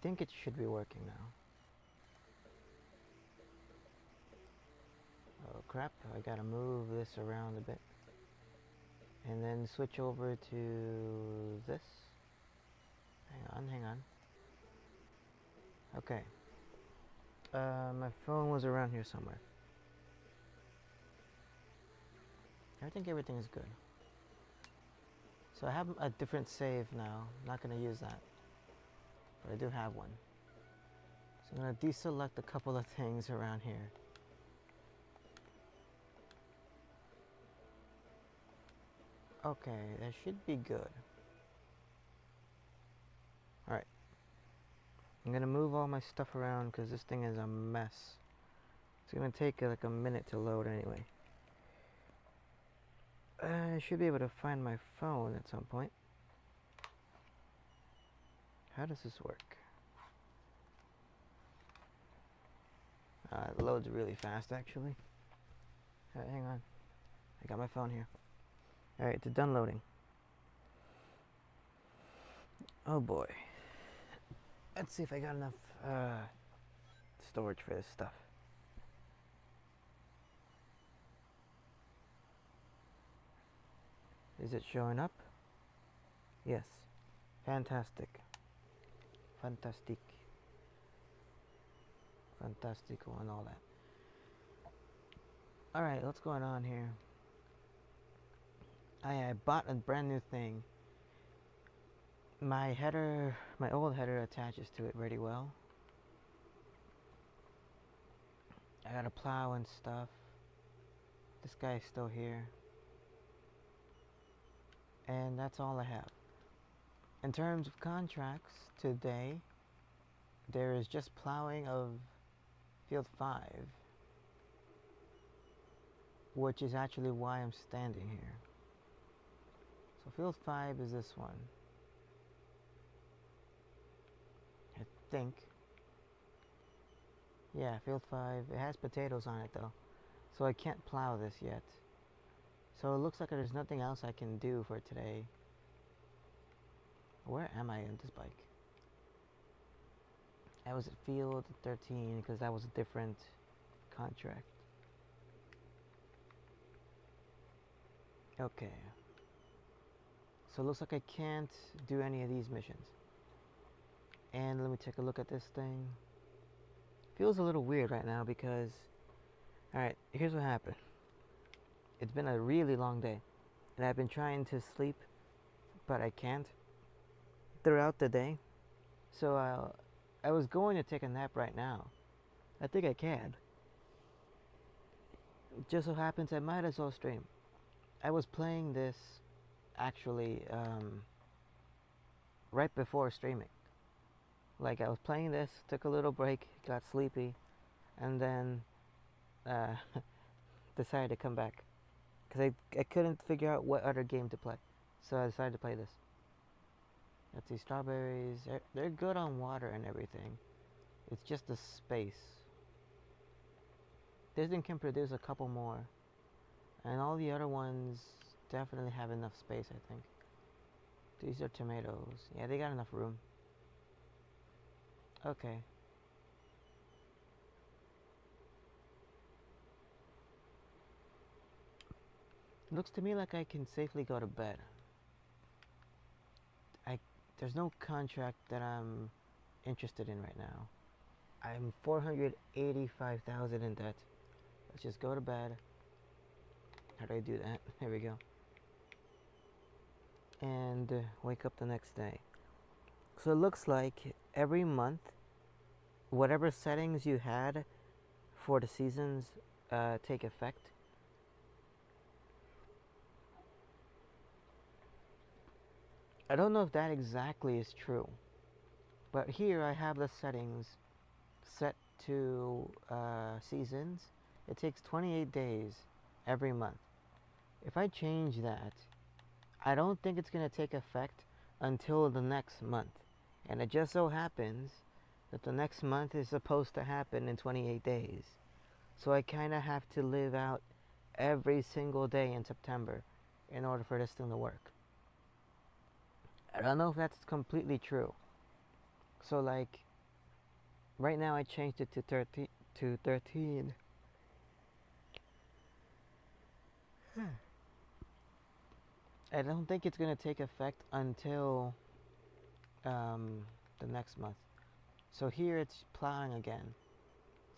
think it should be working now. Oh crap, I gotta move this around a bit. And then switch over to this. Hang on. Okay. My phone was around here somewhere. I think everything is good. So I have a different save now. I'm not going to use that. But I do have one. So I'm going to deselect a couple of things around here. Okay, that should be good. Alright. I'm going to move all my stuff around because this thing is a mess. It's going to take like a minute to load anyway. I should be able to find my phone at some point. How does this work? It loads really fast actually. Hang on. I got my phone here. Alright, it's done loading. Oh boy. Let's see if I got enough storage for this stuff. Is it showing up? Yes. Fantastic. Fantastic. Fantastico and all that. Alright, what's going on here? I bought a brand new thing. My header, my old header attaches to it pretty well. I got a plow and stuff. This guy's still here. And that's all I have. In terms of contracts today, there is just plowing of field 5, which is actually why I'm standing here. So field 5 is this one. I think. Yeah, field 5. It has potatoes on it though, so I can't plow this yet. So it looks like there's nothing else I can do for today. Where am I on this bike? I was at field 13 because that was a different contract. Okay. So it looks like I can't do any of these missions. And let me take a look at this thing. Feels a little weird right now because, alright, here's what happened. It's been a really long day. And I've been trying to sleep, but I can't throughout the day. So I was going to take a nap right now. I think I can. It just so happens I might as well stream. I was playing this actually right before streaming. Like I was playing this, took a little break, got sleepy, and then decided to come back. Because I couldn't figure out what other game to play. So I decided to play this. Let's see, strawberries. They're good on water and everything. It's just the space. This thing can produce a couple more. And all the other ones definitely have enough space, I think. These are tomatoes. Yeah, they got enough room. Okay. It looks to me like I can safely go to bed. There's no contract that I'm interested in right now. I'm 485,000 in debt. Let's just go to bed. How do I do that? There we go. And wake up the next day. So it looks like every month, whatever settings you had for the seasons take effect. I don't know if that exactly is true, but here I have the settings set to seasons. It takes 28 days every month. If I change that, I don't think it's going to take effect until the next month. And it just so happens that the next month is supposed to happen in 28 days. So I kind of have to live out every single day in September in order for this thing to work. I don't know if that's completely true. So like, Right now I changed it to 13. I don't think it's gonna take effect until the next month. So here it's plowing again.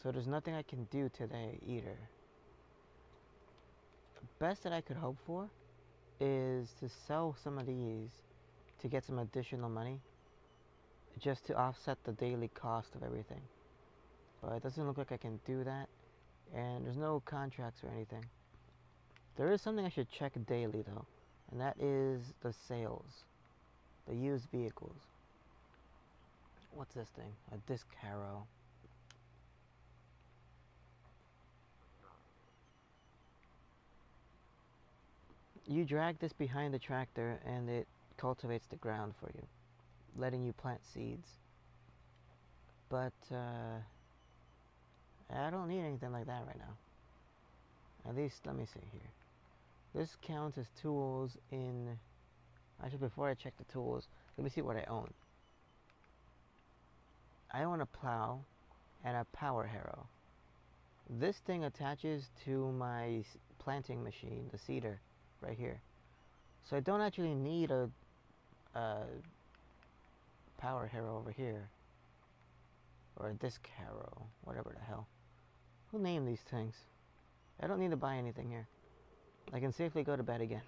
So there's nothing I can do today either. The best that I could hope for is to sell some of these to get some additional money just to offset the daily cost of everything. But it doesn't look like I can do that, and there's no contracts or anything. There is something I should check daily though, and that is the sales, the used vehicles. What's this thing? A disc harrow. You drag this behind the tractor and it cultivates the ground for you, letting you plant seeds. But I don't need anything like that right now. At least, let me see here. This counts as tools in... Actually, before I check the tools, let me see what I own. I own a plow and a power harrow. This thing attaches to my planting machine, the seeder, right here. So I don't actually need a power harrow over here. Or a disc harrow, whatever the hell. Who named these things? I don't need to buy anything here. I can safely go to bed again.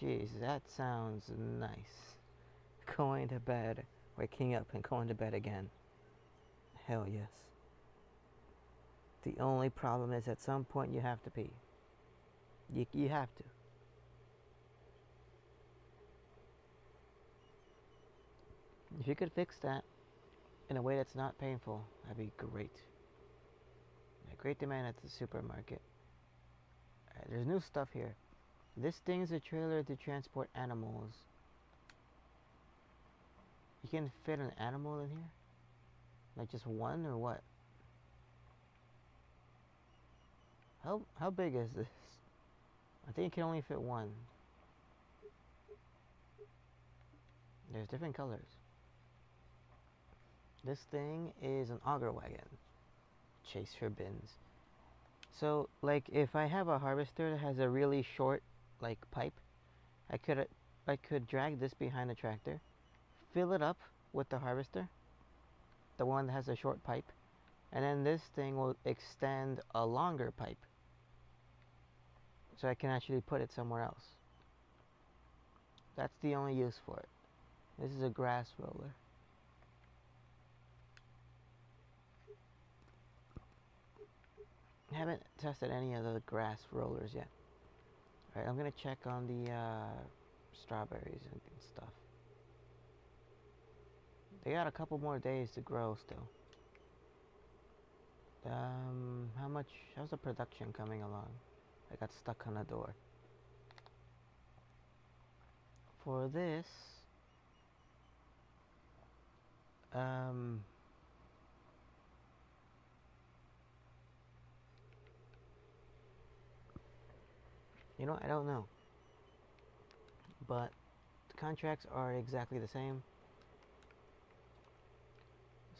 Jeez, that sounds nice. Going to bed, waking up and going to bed again. Hell yes. The only problem is at some point you have to pee. You have to. If you could fix that in a way that's not painful, that'd be great. A great demand at the supermarket. Alright, there's new stuff here. This thing's a trailer to transport animals. You can fit an animal in here? Like just one or what? How big is this? I think it can only fit one. There's different colors. This thing is an auger wagon. Chase for bins. So, like, if I have a harvester that has a really short, like, pipe, I could drag this behind the tractor, fill it up with the harvester, the one that has a short pipe, and then this thing will extend a longer pipe. So I can actually put it somewhere else. That's the only use for it. This is a grass roller. I haven't tested any of the grass rollers yet. Alright, I'm gonna check on the strawberries and stuff. They got a couple more days to grow still. How's the production coming along? I got stuck on a door. For this, you know, I don't know. But the contracts are exactly the same.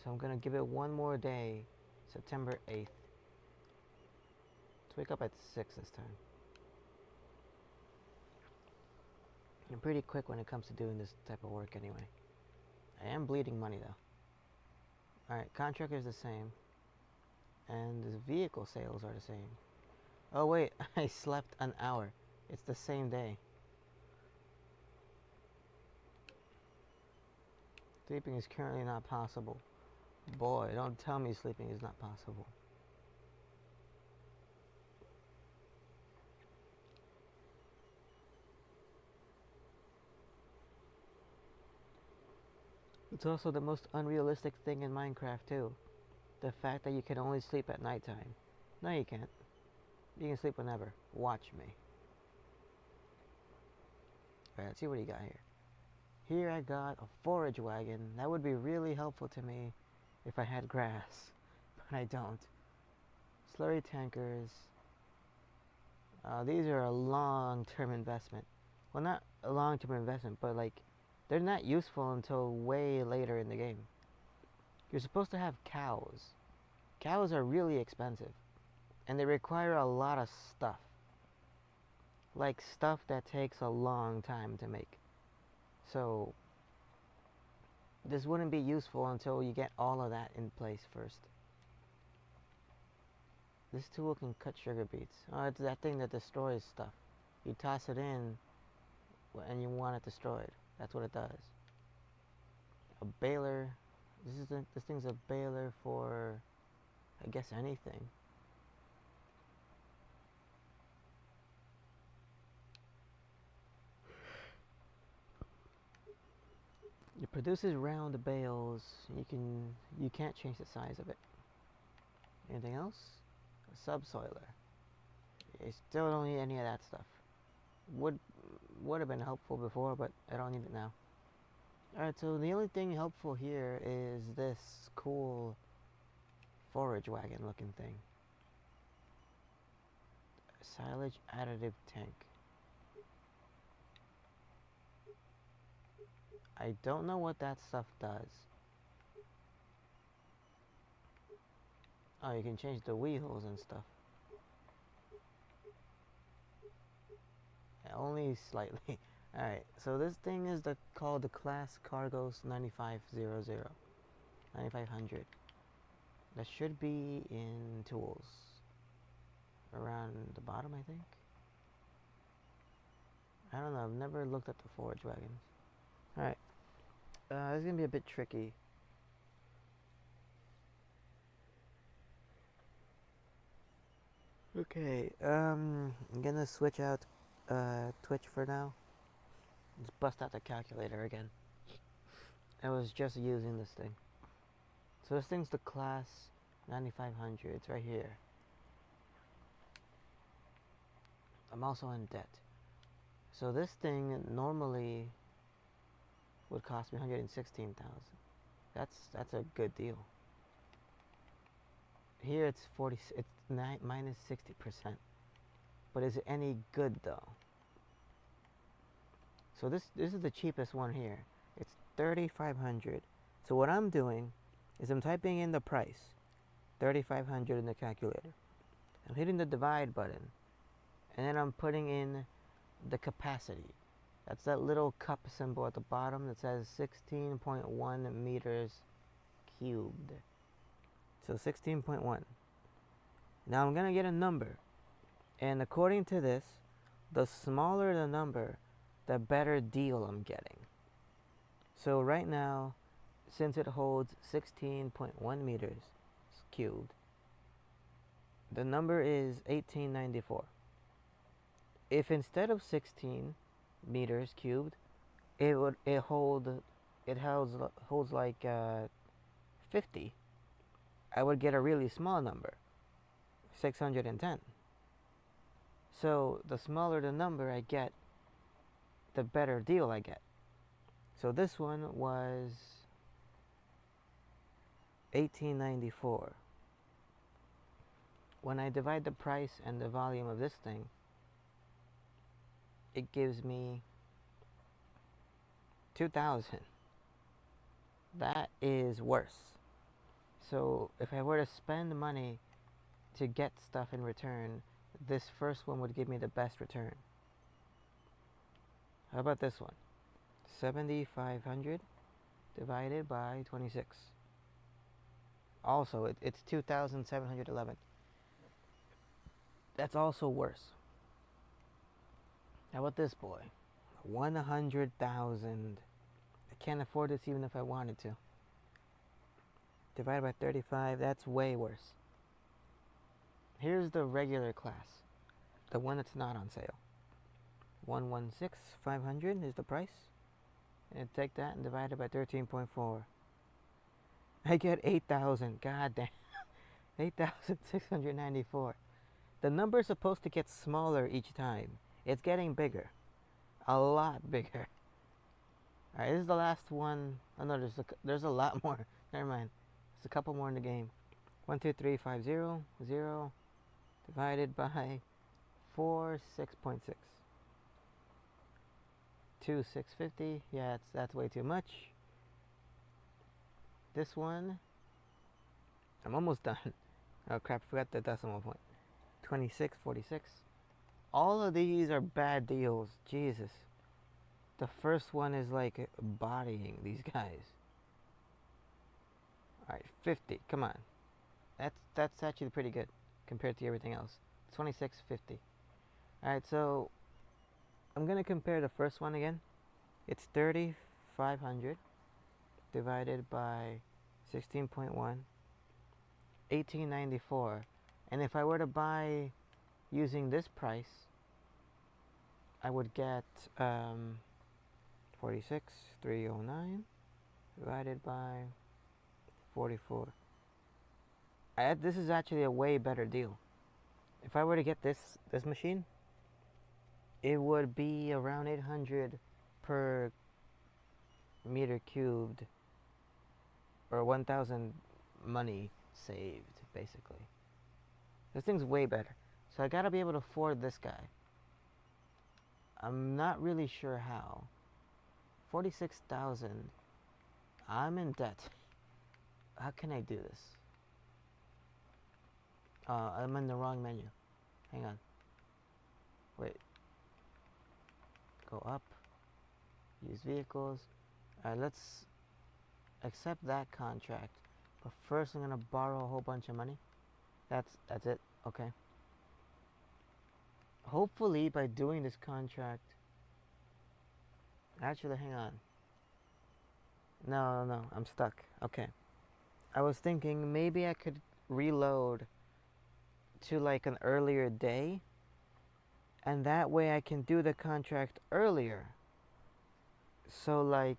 So I'm gonna give it one more day, September 8th. Let's wake up at 6 this time. I'm pretty quick when it comes to doing this type of work anyway. I am bleeding money though. Alright, contract is the same. And the vehicle sales are the same. Oh wait, I slept an hour. It's the same day. Sleeping is currently not possible. Boy, don't tell me sleeping is not possible. It's also the most unrealistic thing in Minecraft too. The fact that you can only sleep at nighttime. No, you can't. You can sleep whenever. Watch me. Alright, let's see what you got here. Here I got a forage wagon. That would be really helpful to me if I had grass. But I don't. Slurry tankers. These are a long-term investment. Well, not a long-term investment, but like, they're not useful until way later in the game. You're supposed to have cows. Cows are really expensive, and they require a lot of stuff. Like stuff that takes a long time to make. So this wouldn't be useful until you get all of that in place first. This tool can cut sugar beets. Oh, it's that thing that destroys stuff. You toss it in and you want it destroyed. That's what it does. A baler. This thing's a baler for, I guess, anything. It produces round bales. You can't change the size of it. Anything else? A subsoiler. I still don't need any of that stuff. Would have been helpful before, but I don't need it now. Alright, so the only thing helpful here is this cool forage wagon looking thing. Silage additive tank. I don't know what that stuff does. Oh, you can change the wheels and stuff. Only slightly. Alright, so this thing is called the Class Cargos 9500. 9500. That should be in tools. Around the bottom, I think. I don't know, I've never looked at the forage wagons. Alright. This is gonna be a bit tricky. Okay, I'm gonna switch out Twitch for now. Let's bust out the calculator again. I was just using this thing. So this thing's the Class 9500. It's right here. I'm also in debt. So this thing normally would cost me $116,000. That's a good deal. Here it's minus 60%. But is it any good though? So this is the cheapest one here. It's $3,500. So what I'm doing is I'm typing in the price, $3,500 in the calculator. I'm hitting the divide button, and then I'm putting in the capacity. That's that little cup symbol at the bottom that says 16.1 meters cubed. So 16.1. Now I'm gonna get a number, and according to this, the smaller the number, the better deal I'm getting. So right now, since it holds 16.1 meters cubed, the number is 1894. If instead of 16 meters cubed, it holds like 50, I would get a really small number, 610. So the smaller the number I get, the better deal I get. So this one was 1894. When I divide the price and the volume of this thing, it gives me 2,000. That is worse. So if I were to spend money to get stuff in return, this first one would give me the best return. How about this one? 7,500 divided by 26. Also, it's 2,711. That's also worse. How about this boy? 100,000. I can't afford this even if I wanted to. Divided by 35, that's way worse. Here's the regular class, the one that's not on sale. 116,500 is the price. And take that and divide it by 13.4. I get 8,000. God damn. 8,694. The number is supposed to get smaller each time. It's getting bigger. A lot bigger. Alright, this is the last one. Oh no, there's a lot more. Never mind. There's a couple more in the game. 12350 0 divided by 6.6. 2,650. Yeah, that's way too much. This one I'm almost done. Oh crap, forgot the decimal point. 26.46. All of these are bad deals. Jesus. The first one is like bodying these guys. Alright, 50. Come on. That's actually pretty good compared to everything else. 26.50. Alright, so I'm gonna compare the first one again. It's 3,500 divided by 16.1, 1894. And if I were to buy using this price, I would get 46,309 divided by 44. This is actually a way better deal. If I were to get this machine, it would be around 800 per meter cubed, or 1,000 money saved, basically. This thing's way better. So I gotta be able to afford this guy. I'm not really sure how. 46,000. I'm in debt. How can I do this? I'm in the wrong menu. Hang on. Wait. Go up. Use vehicles. Alright, let's accept that contract. But first I'm gonna borrow a whole bunch of money. That's it. Okay. Hopefully by doing this contract. Actually, hang on. No, I'm stuck. Okay. I was thinking maybe I could reload to like an earlier day, and that way I can do the contract earlier. So like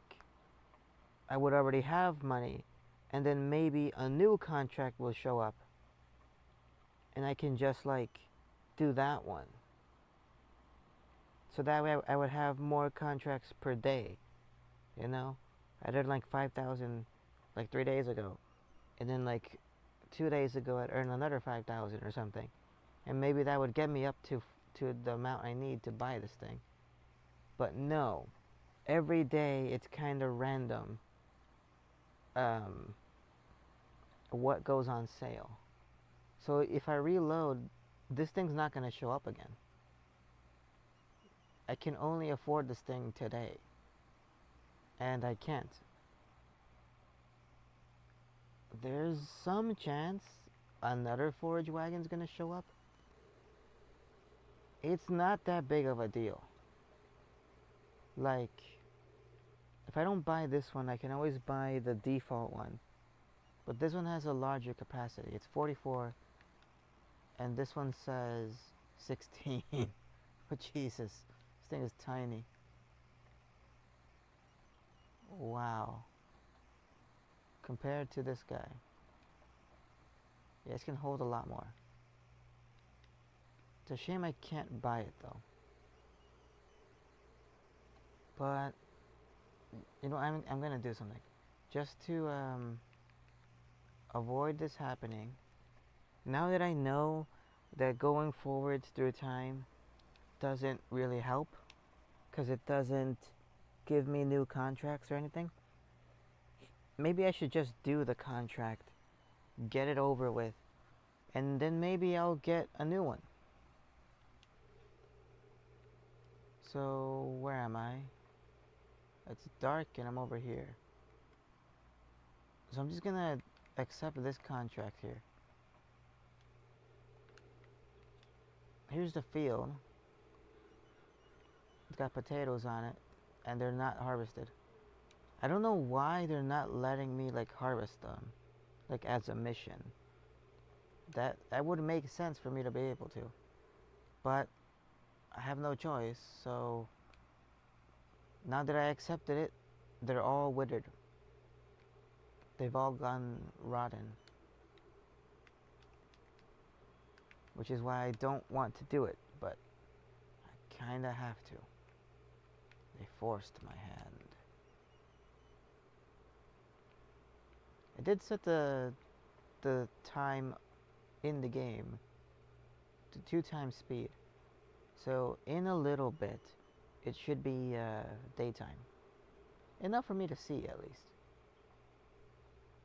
I would already have money, and then maybe a new contract will show up and I can just like do that one. So that way I would have more contracts per day, you know? I did like 5,000 like 3 days ago, and then like 2 days ago I'd earn another 5,000 or something, and maybe that would get me up to the amount I need to buy this thing. But no, every day it's kind of random what goes on sale. So if I reload, this thing's not going to show up again. I can only afford this thing today, and I can't. There's some chance another forage wagon's gonna show up. It's not that big of a deal. Like, if I don't buy this one, I can always buy the default one. But this one has a larger capacity. It's 44, and this one says 16. Oh, Jesus. This thing is tiny. Wow. Compared to this guy. Yeah, this can hold a lot more. It's a shame I can't buy it though. But you know, I'm gonna do something just to avoid this happening. Now that I know that going forwards through time doesn't really help, because it doesn't give me new contracts or anything, maybe I should just do the contract, get it over with, and then maybe I'll get a new one. So where am I? It's dark and I'm over here. So I'm just gonna accept this contract here. Here's the field. It's got potatoes on it, and they're not harvested. I don't know why they're not letting me like harvest them, like as a mission. That would make sense for me to be able to, but I have no choice. So now that I accepted it, they're all withered. They've all gone rotten, which is why I don't want to do it, but I kinda have to. They forced my hand. I did set the time in the game to 2 times speed, so in a little bit it should be daytime, enough for me to see at least.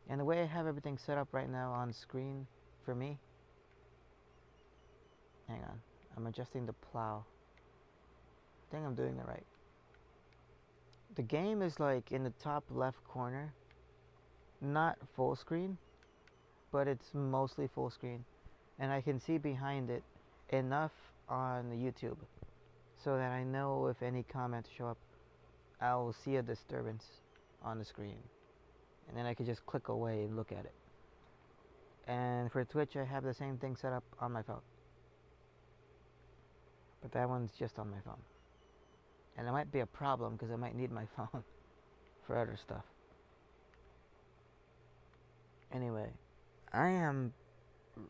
And the way I have everything set up right now on screen for me, hang on, I'm adjusting the plow. I think I'm doing it right. The game is like in the top left corner, not full screen, but it's mostly full screen. And I can see behind it enough on YouTube so that I know if any comments show up, I'll see a disturbance on the screen. And then I can just click away and look at it. And for Twitch, I have the same thing set up on my phone. But that one's just on my phone. And it might be a problem because I might need my phone for other stuff. Anyway, I am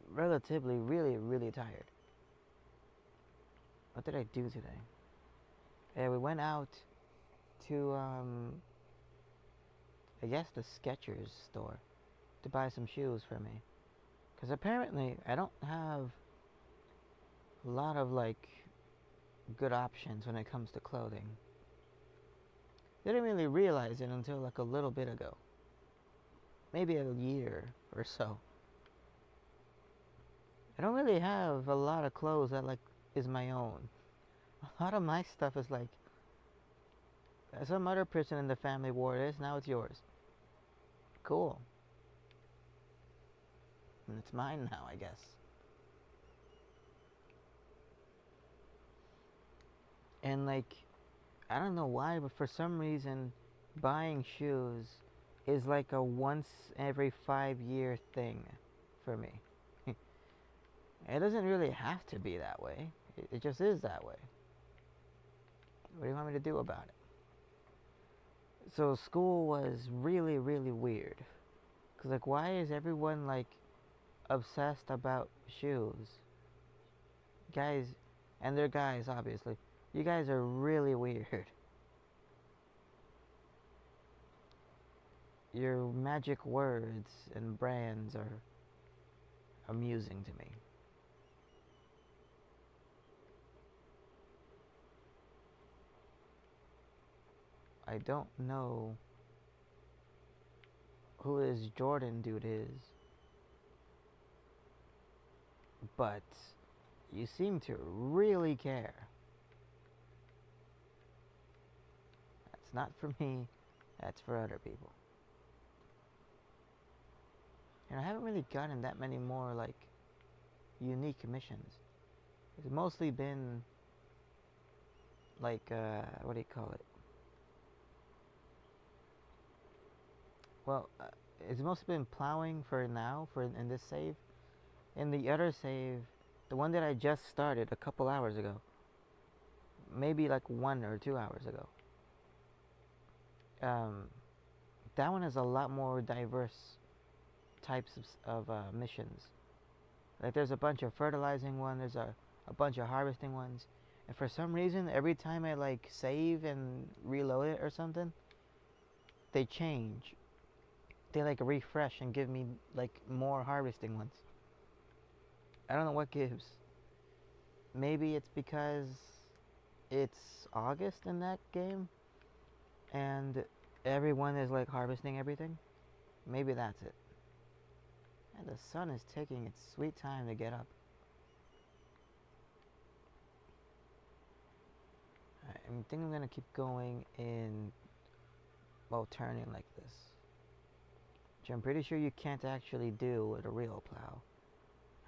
relatively really tired. What did I do today? Yeah, we went out to I guess the Skechers store to buy some shoes for me. Because apparently I don't have a lot of like good options when it comes to clothing. Didn't really realize it until like a little bit ago. Maybe a year or so. I don't really have a lot of clothes that like is my own. A lot of my stuff is like some other person in the family wore this, now it's yours. Cool. And it's mine now, I guess. And like, I don't know why, but for some reason, buying shoes is like a once every 5-year thing for me. It doesn't really have to be that way. It just is that way. What do you want me to do about it? So school was really weird. Cause like, why is everyone like obsessed about shoes? Guys, and they're guys obviously. You guys are really weird. Your magic words and brands are amusing to me. I don't know who this Jordan dude is, but you seem to really care. That's not for me, that's for other people. And I haven't really gotten that many more like unique missions. It's mostly been like what do you call it? Well, it's mostly been plowing for now, for in this save. In the other save, the one that I just started a couple hours ago, maybe like 1 or 2 hours ago, that one has a lot more diverse types of missions. Like there's a bunch of fertilizing ones, there's a bunch of harvesting ones, and for some reason, every time I like save and reload it or something, they change. They like refresh and give me like more harvesting ones. I don't know what gives. Maybe it's because it's August in that game and everyone is like harvesting everything. Maybe that's it. And the sun is taking its sweet time to get up. I think I'm gonna keep going in, well, turning like this. Which I'm pretty sure you can't actually do with a real plow.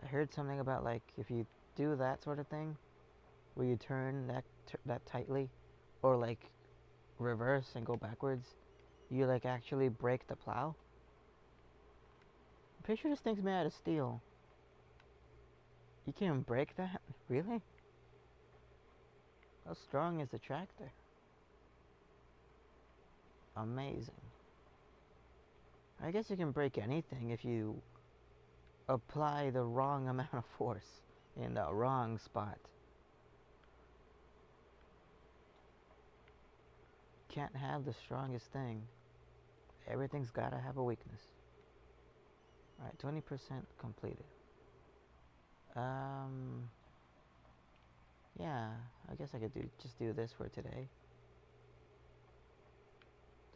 I heard something about like if you do that sort of thing, where you turn that tightly, or like reverse and go backwards, you like actually break the plow. I'm pretty sure this thing's made out of steel. You can break that? Really? How strong is the tractor? Amazing. I guess you can break anything if you apply the wrong amount of force in the wrong spot. Can't have the strongest thing. Everything's gotta have a weakness. Alright, 20% completed. Yeah, I guess I could just do this for today.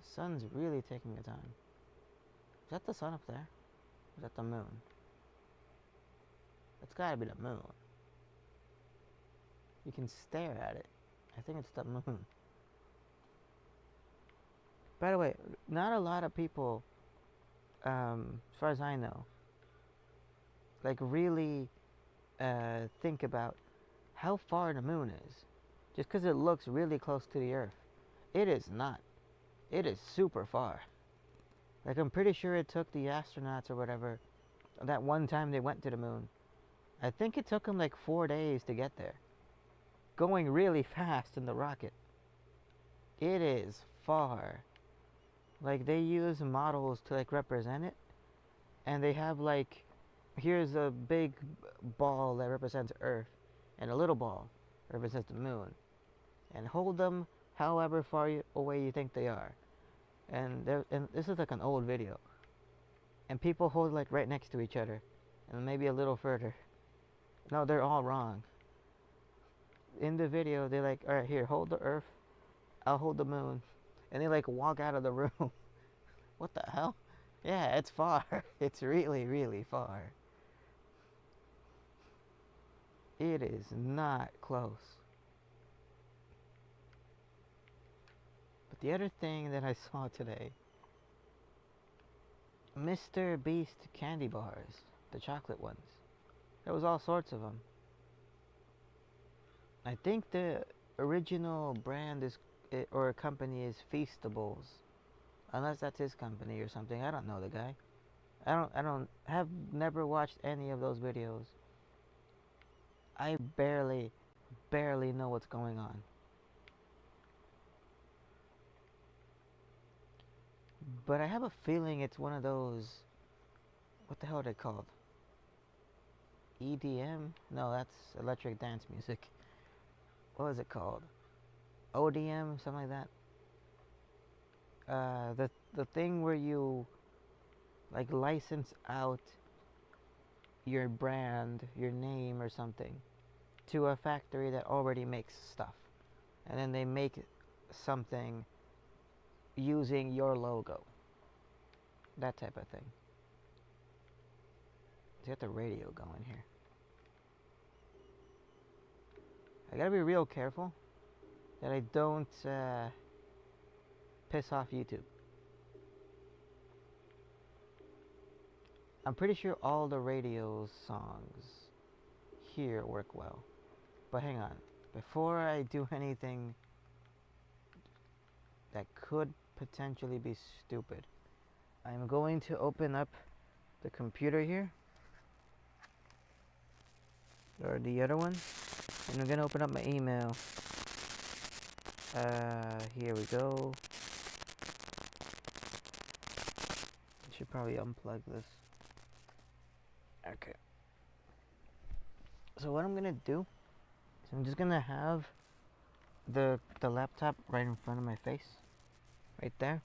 The sun's really taking its time. that the sun up there? Is that the moon? It's gotta be the moon. You can stare at it. I think it's the moon. By the way, not a lot of people, as far as I know, like really think about how far the moon is. Just because it looks really close to the Earth. It is not. It is super far. Like, I'm pretty sure it took the astronauts or whatever, that one time they went to the moon, I think it took them like 4 days to get there. Going really fast in the rocket. It is far. Like, they use models to like represent it. And they have like, here's a big ball that represents Earth. And a little ball that represents the moon. And hold them however far away you think they are. And this is like an old video. And people hold like right next to each other. And maybe a little further. No, they're all wrong. In the video, they're like, alright, here, hold the Earth. I'll hold the moon. And they like walk out of the room. What the hell? Yeah, it's far. It's really, really far. It is not close. But the other thing that I saw today, Mr. Beast candy bars, the chocolate ones. There was all sorts of them. I think the original brand is, or company is Feastables, unless that's his company or something. I don't know the guy. Have never watched any of those videos. I barely know what's going on. But I have a feeling it's one of those, what the hell are they called? EDM? No, that's electric dance music. What is it called? ODM, something like that. The thing where you like license out your brand, your name or something to a factory that already makes stuff. And then they make something using your logo. That type of thing. Let's get the radio going here. I gotta be real careful that I don't piss off YouTube. I'm pretty sure all the radio songs here work well. But hang on. Before I do anything that could potentially be stupid, I'm going to open up the computer here. Or the other one. And I'm gonna open up my email. Here we go. I should probably unplug this. Okay. So what I'm gonna do is I'm just gonna have the laptop right in front of my face. Right there.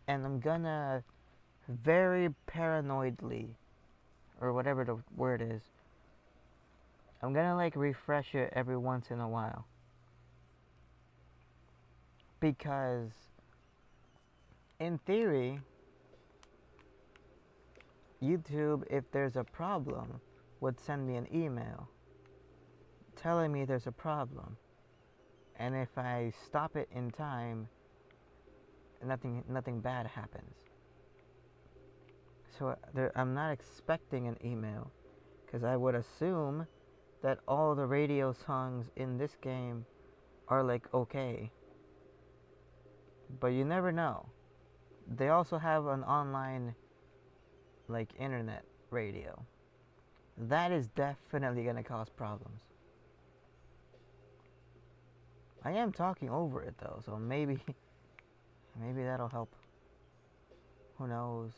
And I'm gonna very paranoidly, or whatever the word is, I'm gonna like refresh it every once in a while. Because in theory, YouTube, if there's a problem, would send me an email telling me there's a problem. And if I stop it in time, nothing bad happens. So I'm not expecting an email, because I would assume that all the radio songs in this game are like okay. But you never know. They also have an online like internet radio. That is definitely gonna cause problems. I am talking over it though, so maybe that'll help. Who knows?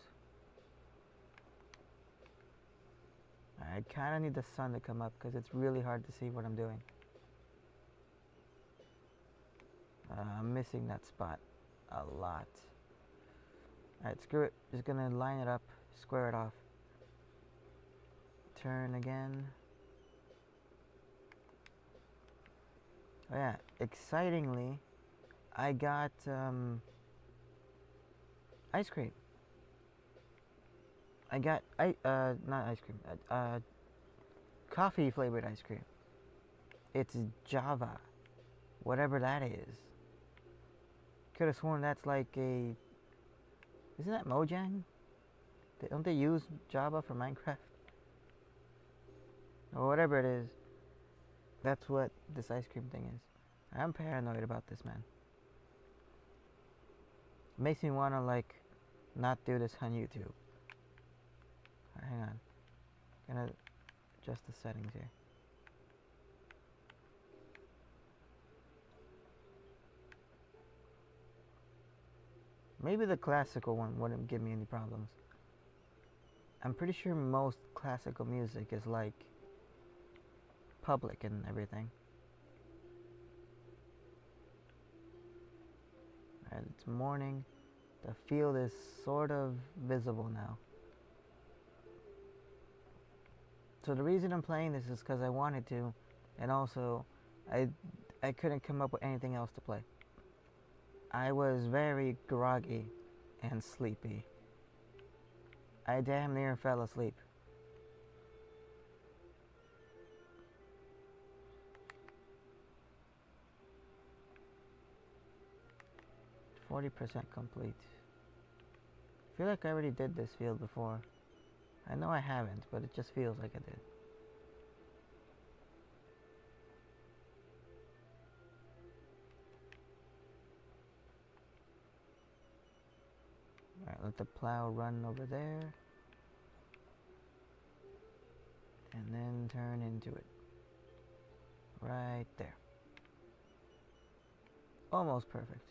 I kind of need the sun to come up because it's really hard to see what I'm doing. I'm missing that spot a lot. Alright, screw it. Just gonna line it up, square it off. Turn again. Oh yeah, excitingly, I got ice cream. I got not ice cream, coffee flavored ice cream. It's Java, whatever that is. Could have sworn that's like a. Isn't that Mojang? Don't they use Java for Minecraft? Or whatever it is. That's what this ice cream thing is. I'm paranoid about this, man. It makes me want to, like, not do this on YouTube. Right, hang on. Gonna adjust the settings here. Maybe the classical one wouldn't give me any problems. I'm pretty sure most classical music is like public and everything. Alright, it's morning. The field is sort of visible now. So the reason I'm playing this is because I wanted to, and also I couldn't come up with anything else to play. I was very groggy and sleepy. I damn near fell asleep. %40 complete. I feel like I already did this field before. I know I haven't, but it just feels like I did. Alright, let the plow run over there. And then turn into it. Right there. Almost perfect.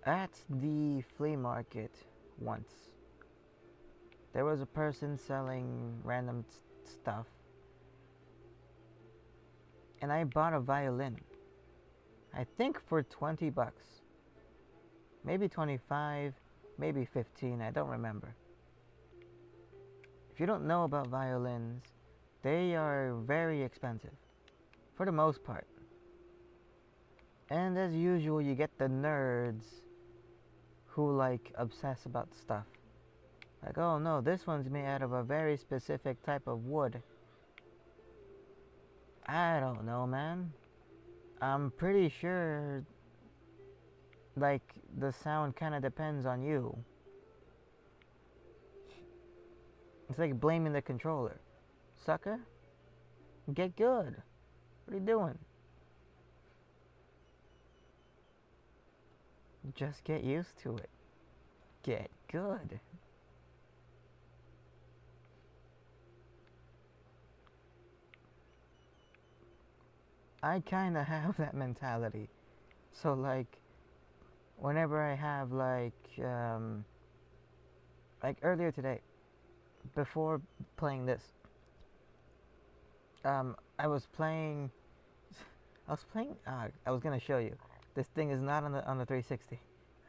At the flea market once, there was a person selling random stuff, and I bought a violin. I think for 20 bucks. Maybe 25, maybe 15, I don't remember. If you don't know about violins, they are very expensive, for the most part. And as usual, you get the nerds who like obsess about stuff. Like, oh no, this one's made out of a very specific type of wood. I don't know, man. I'm pretty sure, like, the sound kind of depends on you. It's like blaming the controller. Sucker, get good. What are you doing? Just get used to it. Get good. I kind of have that mentality. So, like, whenever I have, like earlier today, before playing this, I was playing, I was going to show you. This thing is not on the 360.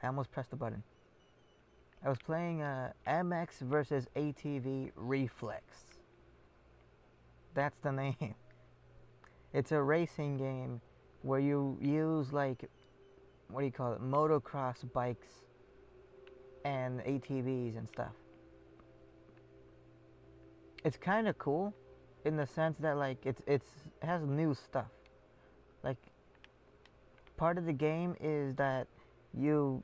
I almost pressed the button. I was playing MX versus ATV Reflex. That's the name. It's a racing game where you use, like, what do you call it, motocross bikes and ATVs and stuff. It's kind of cool in the sense that, like, it has new stuff. Like, part of the game is that you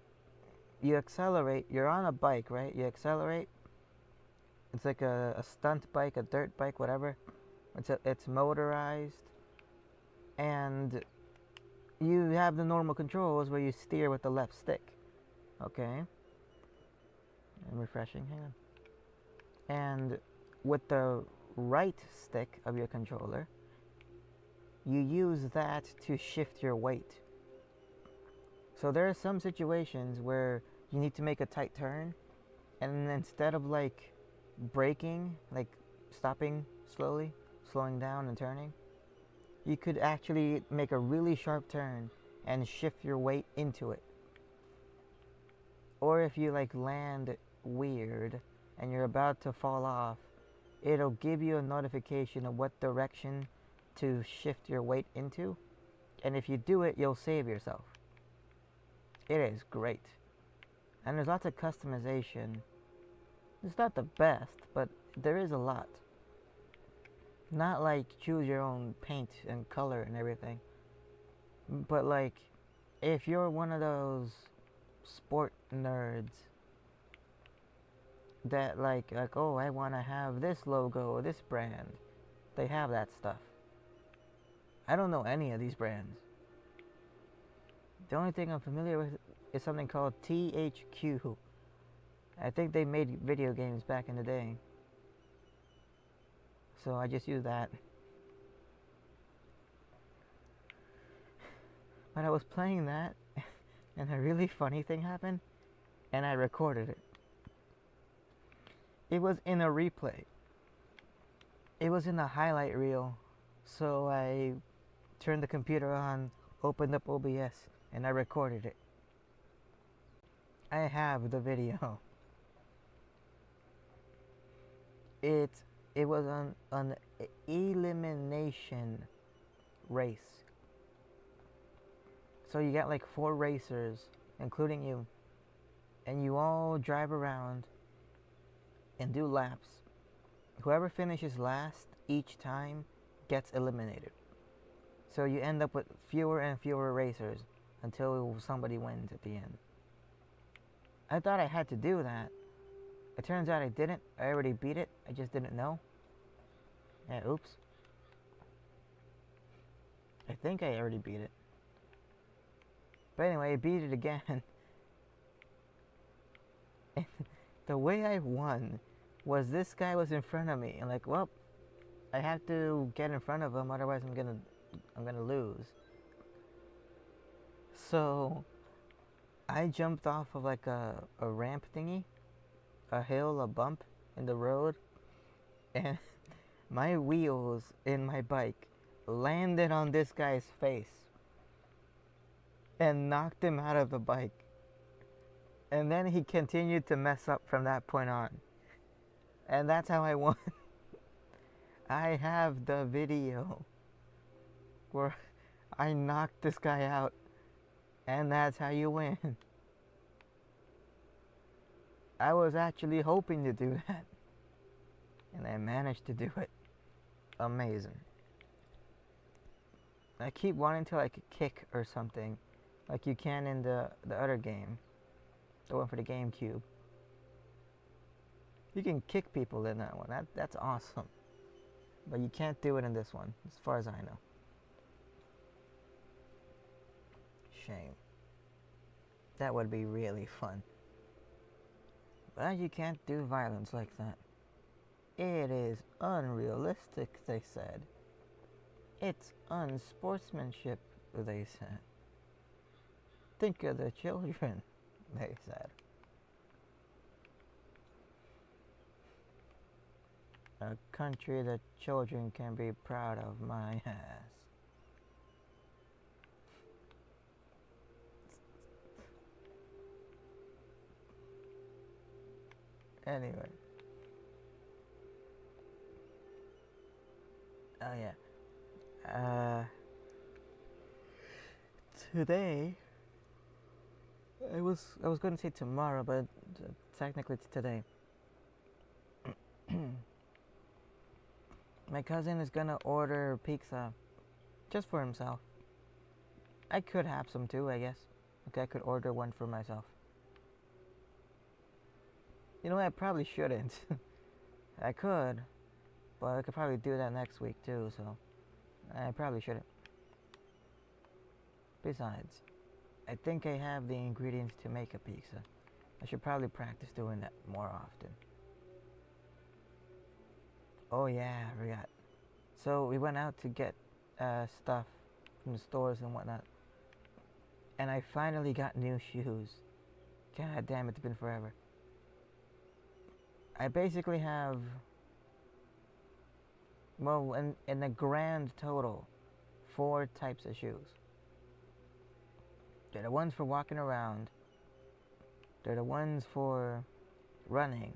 accelerate. You're on a bike, right? You accelerate. It's like a stunt bike, a dirt bike, whatever. It's motorized, and you have the normal controls where you steer with the left stick. Okay. I'm refreshing. Hang on. And with the right stick of your controller, you use that to shift your weight. So there are some situations where you need to make a tight turn, and instead of, like, braking, like stopping slowly, slowing down and turning, you could actually make a really sharp turn and shift your weight into it. Or if you, like, land weird and you're about to fall off, it'll give you a notification of what direction to shift your weight into. And if you do it, you'll save yourself. It is great. And there's lots of customization. It's not the best, but there is a lot. Not like choose your own paint and color and everything. But like, if you're one of those sport nerds that like oh, I want to have this logo or this brand, they have that stuff. I don't know any of these brands. The only thing I'm familiar with is something called THQ. I think they made video games back in the day. So I just use that. But I was playing that, and a really funny thing happened, and I recorded it. It was in a replay. It was in a highlight reel. So I turned the computer on, opened up OBS, and I recorded it. I have the video. It was an elimination race. So you got like 4 racers, including you, and you all drive around and do laps. Whoever finishes last each time gets eliminated. So you end up with fewer and fewer racers until somebody wins at the end. I thought I had to do that. It turns out I didn't. I already beat it. I just didn't know. Yeah, oops. I think I already beat it. But anyway, I beat it again. And the way I won was this guy was in front of me. And like, well, I have to get in front of him, otherwise I'm gonna lose. So I jumped off of like a ramp thingy, a hill, a bump in the road, and my wheels in my bike landed on this guy's face and knocked him out of the bike. And then he continued to mess up from that point on. And that's how I won. I have the video where I knocked this guy out, and that's how you win. I was actually hoping to do that, and I managed to do it. Amazing. I keep wanting to like kick or something, like you can in the other game, the one for the GameCube. You can kick people in that one. That's awesome. But you can't do it in this one, as far as I know. Shame. That would be really fun. But you can't do violence like that. It is unrealistic, they said. It's unsportsmanship, they said. Think of the children, they said. A country that children can be proud of, my ass. Anyway. Oh yeah. Today, I was going to say tomorrow, but technically it's today. My cousin is gonna order pizza just for himself. I could have some too, I guess. Okay, I could order one for myself. You know what, I probably shouldn't. I could, but I could probably do that next week too, so I probably shouldn't. Besides, I think I have the ingredients to make a pizza. I should probably practice doing that more often. Oh yeah, I forgot. So we went out to get stuff from the stores and whatnot. And I finally got new shoes. God damn, it's been forever. I basically have, well, in a grand total, 4 types of shoes. They're the ones for walking around. They're the ones for running.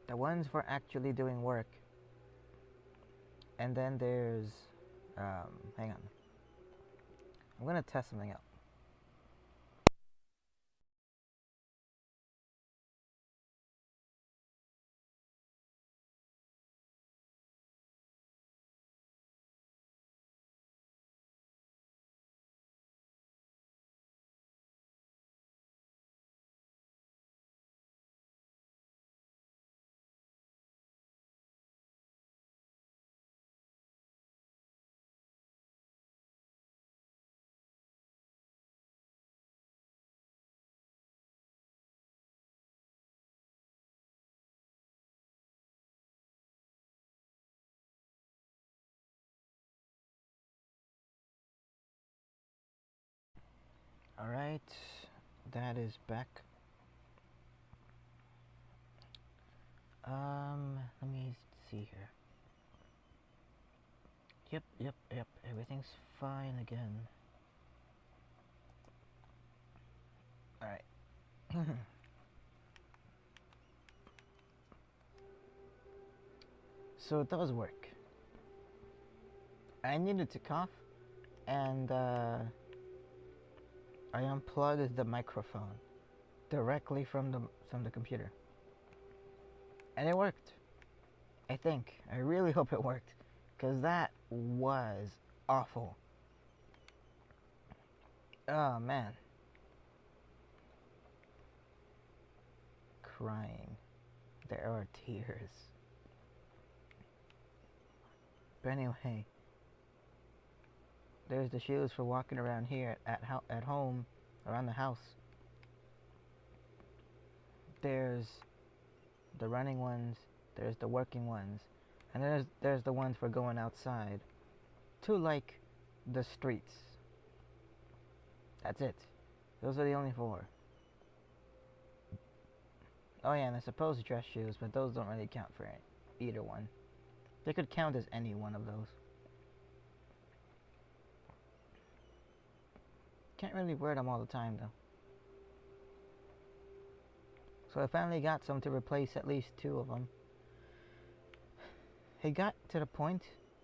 The ones for actually doing work. And then there's, hang on. I'm gonna test something out. Alright, that is back. Let me see here. Yep, everything's fine again. Alright. So it does work. I needed to cough, and I unplugged the microphone directly from the computer, and it worked. I think. I really hope it worked, because that was awful. Oh man. Crying. There are tears. But anyway, there's the shoes for walking around here at home, around the house. There's the running ones, there's the working ones, and there's the ones for going outside to, like, the streets. That's it. Those are the only 4. Oh yeah, and I suppose dress shoes, but those don't really count for either one. They could count as any one of those. Can't really wear them all the time though. So I finally got some to replace at least 2 of them. It got to the point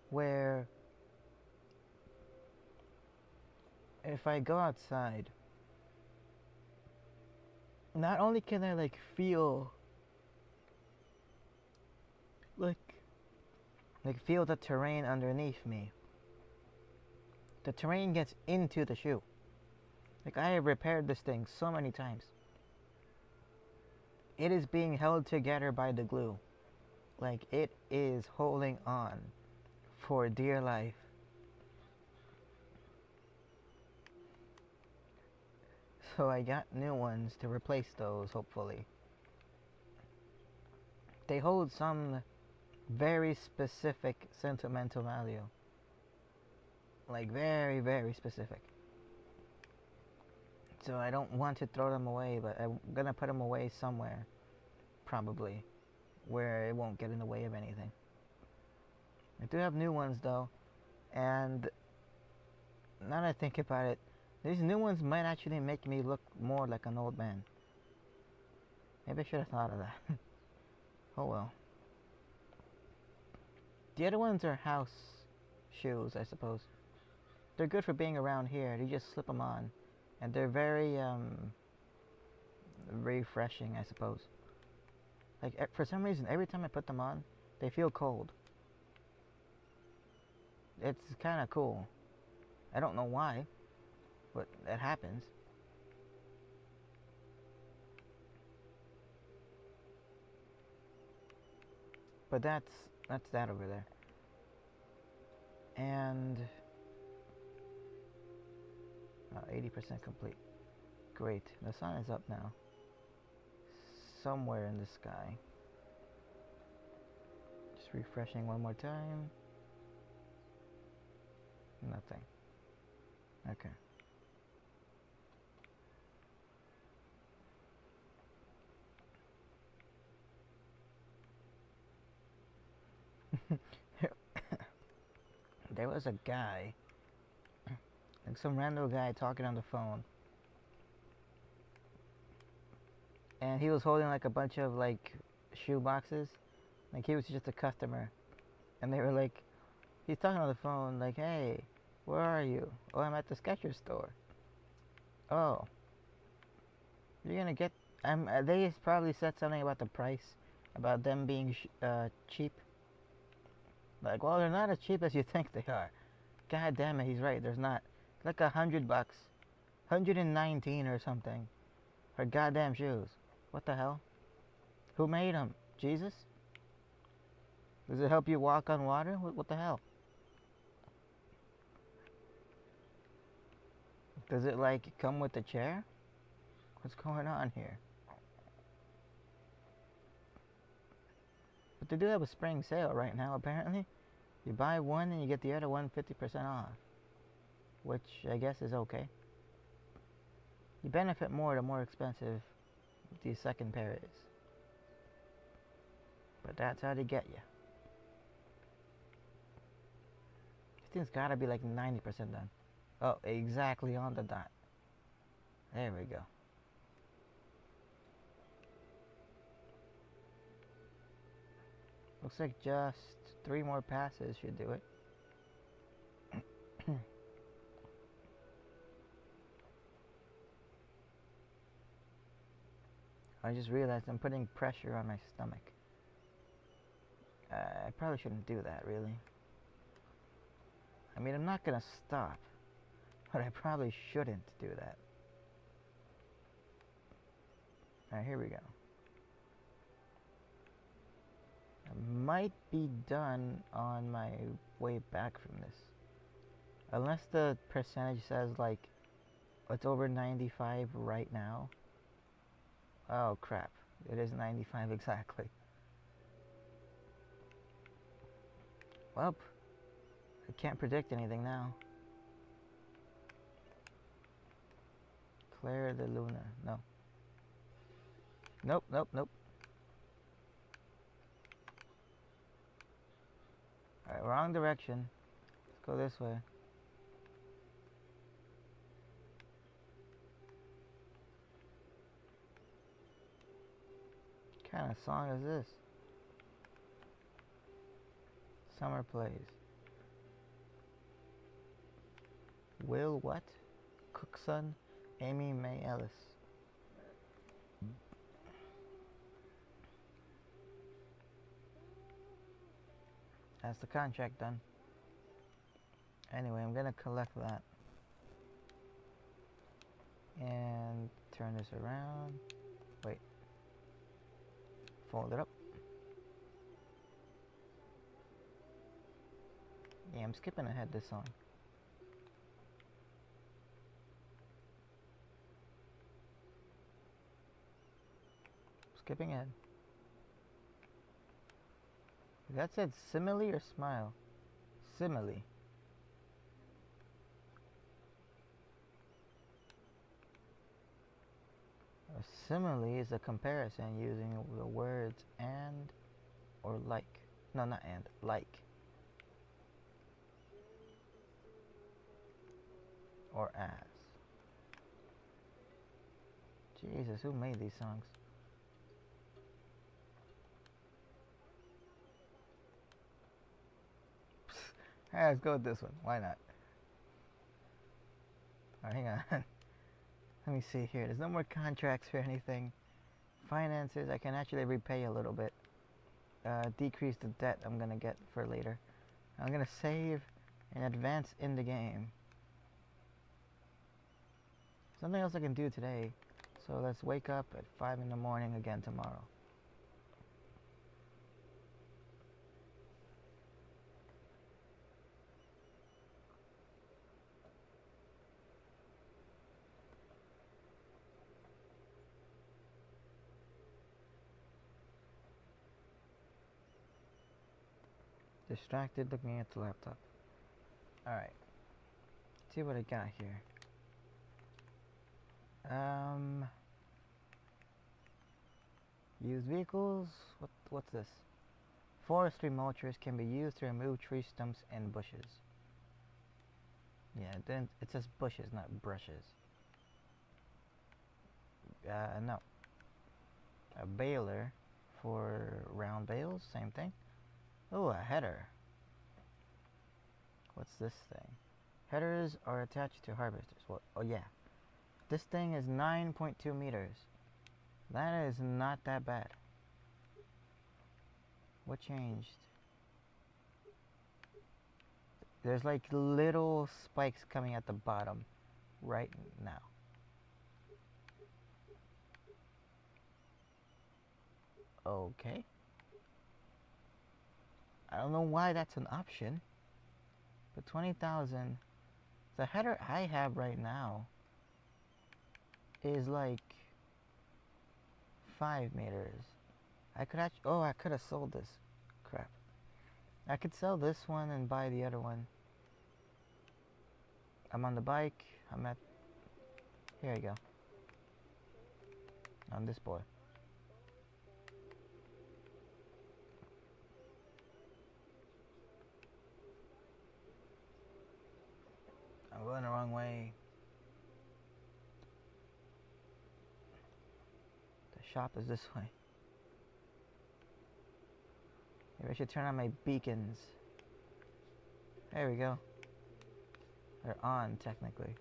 where if I go outside, not only can I like feel feel the terrain underneath me, the terrain gets into the shoe. Like, I have repaired this thing so many times. It is being held together by the glue. Like, it is holding on for dear life. So I got new ones to replace those, hopefully. They hold some very specific sentimental value. Like, very, very specific. So I don't want to throw them away, but I'm gonna put them away somewhere, probably, where it won't get in the way of anything. I do have new ones though, and now that I think about it, these new ones might actually make me look more like an old man. Maybe I should have thought of that. Oh well. The other ones are house shoes, I suppose. They're good for being around here. You just slip them on, and they're very refreshing, I suppose. Like, for some reason, every time I put them on, they feel cold. It's kind of cool. I don't know why, but it happens. But that's that over there. And 80% complete. Great. The sun is up now. Somewhere in the sky. Just refreshing one more time. Nothing. Okay. There was a guy, like some random guy talking on the phone, and he was holding like a bunch of like shoe boxes, like he was just a customer, and they were like, he's talking on the phone like, hey, Where are you? Oh, I'm at the Skechers store. Oh. You're gonna get... they probably said something about the price. About them being cheap. Like, well, they're not as cheap as you think they are. God damn it, he's right. There's not. Like $100. 119 or something. For goddamn shoes. What the hell? Who made them? Jesus? Does it help you walk on water? What the hell? Does it, like, come with the chair? What's going on here? But they do have a spring sale right now, apparently. You buy one and you get the other one 50% off. Which I guess is okay. You benefit more the more expensive the second pair is. But that's how they get you. This thing's gotta be like 90% done. Oh, exactly on the dot. There we go. Looks like just 3 more passes should do it. I just realized I'm putting pressure on my stomach. I probably shouldn't do that, really. I mean, I'm not gonna stop, but I probably shouldn't do that. Alright, here we go. I might be done on my way back from this. Unless the percentage says, like, it's over 95 right now. Oh, crap. It is 95 exactly. Well, I can't predict anything now. Claire de Luna. No. Nope, nope, nope. Alright, wrong direction. Let's go this way. What kind of song is this? Summer Plays. Will what? Cookson, Amy May Ellis. That's the contract done. Anyway, I'm gonna collect that. And turn this around. Wait. Fold it up. Yeah, I'm skipping ahead this song. Skipping ahead. That said simile or smile? Simile. A simile is a comparison using the words and or like. No, not and. Like. Or as. Jesus, who made these songs? Alright, let's go with this one. Why not? Alright, hang on. Let me see here. There's no more contracts for anything. Finances, I can actually repay a little bit. Decrease the debt I'm gonna get for later. I'm gonna save and advance in the game. Something else I can do today. So let's wake up at 5 in the morning again tomorrow. Distracted looking at the laptop. Alright. See what I got here. Used vehicles. What's this? Forestry mulchers can be used to remove tree stumps and bushes. Yeah, then it says bushes, not brushes. No. A baler for round bales, same thing. Oh, a header. What's this thing? Headers are attached to harvesters. Well, oh yeah. This thing is 9.2 meters. That is not that bad. What changed? There's like little spikes coming at the bottom right now. Okay. I don't know why that's an option. But 20,000, the header I have right now is like 5 meters. I could actually, oh, I could have sold this. Crap. I could sell this one and buy the other one. I'm on the bike. I'm at, here you go. On this boy. I'm going the wrong way. The shop is this way. Maybe I should turn on my beacons. There we go. They're on, technically.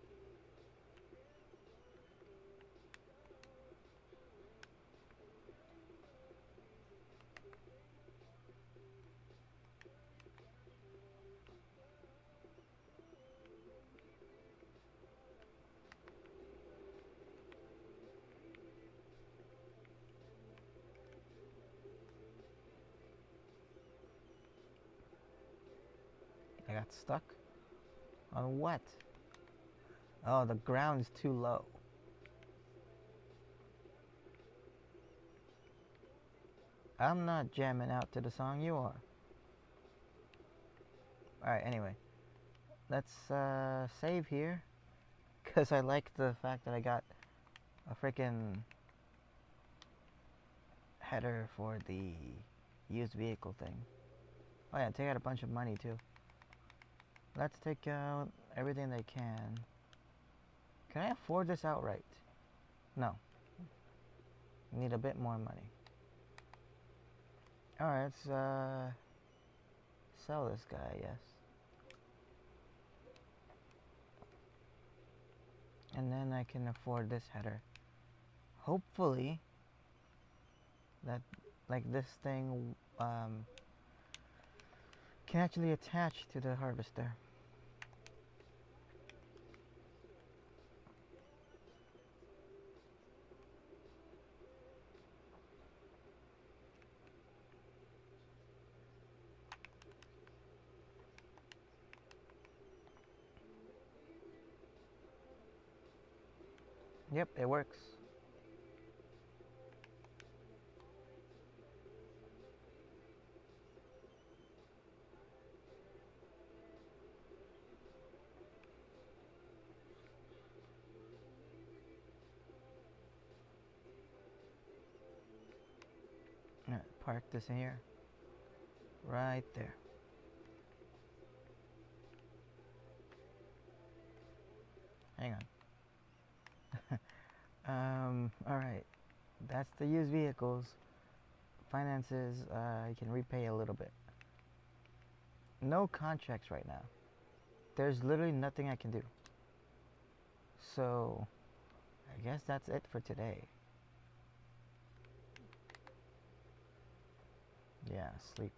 I got stuck? On what? Oh, the ground's too low. I'm not jamming out to the song, you are. Alright, anyway. Let's save here. Because I like the fact that I got a freaking header for the used vehicle thing. Oh yeah, take out a bunch of money too. Let's take out everything they can. Can I afford this outright? No. Need a bit more money. Alright, let's sell this guy, I guess. And then I can afford this header. Hopefully that like this thing can actually attach to the harvester. Yep, it works. Park this in here. Right there. Hang on. Alright. That's the used vehicles. Finances, you can repay a little bit. No contracts right now. There's literally nothing I can do. So, I guess that's it for today. Yeah, sleep.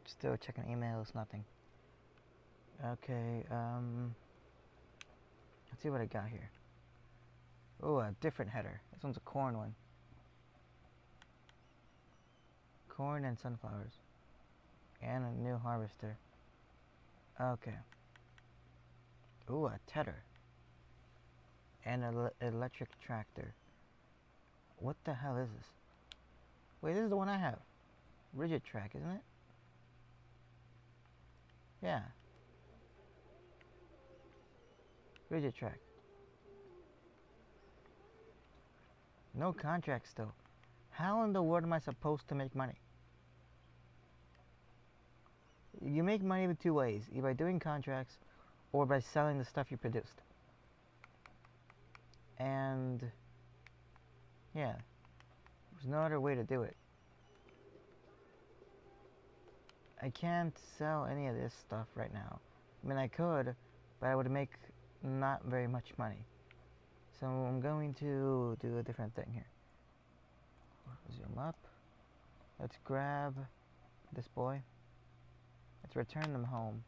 Still checking emails, nothing. Okay, let's see what I got here. Oh, a different header. This one's a corn one. Corn and sunflowers. And a new harvester. Okay. Ooh, a tedder. And an electric tractor. What the hell is this? Wait, this is the one I have. Rigid track, isn't it? Yeah. Rigid track. No contract still. How in the world am I supposed to make money? You make money with two ways, either by doing contracts or by selling the stuff you produced. And yeah, there's no other way to do it. I can't sell any of this stuff right now. I mean, I could, but I would make not very much money. So I'm going to do a different thing here. Zoom up. Let's grab this boy. Let's return them home.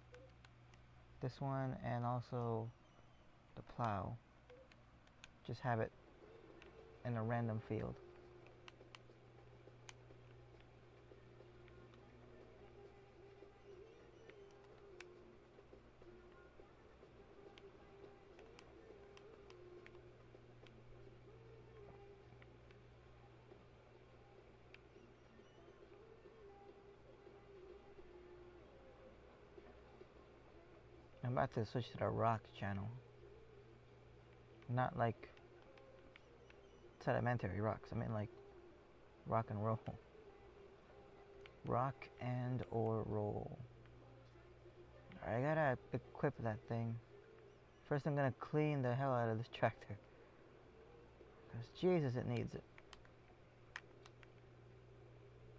This one and also the plow. Just have it in a random field. I'm about to switch to the rock channel. Not like sedimentary rocks. I mean like rock and roll. Rock and or roll. Alright, I gotta equip that thing. First I'm gonna clean the hell out of this tractor. Because Jesus, it needs it.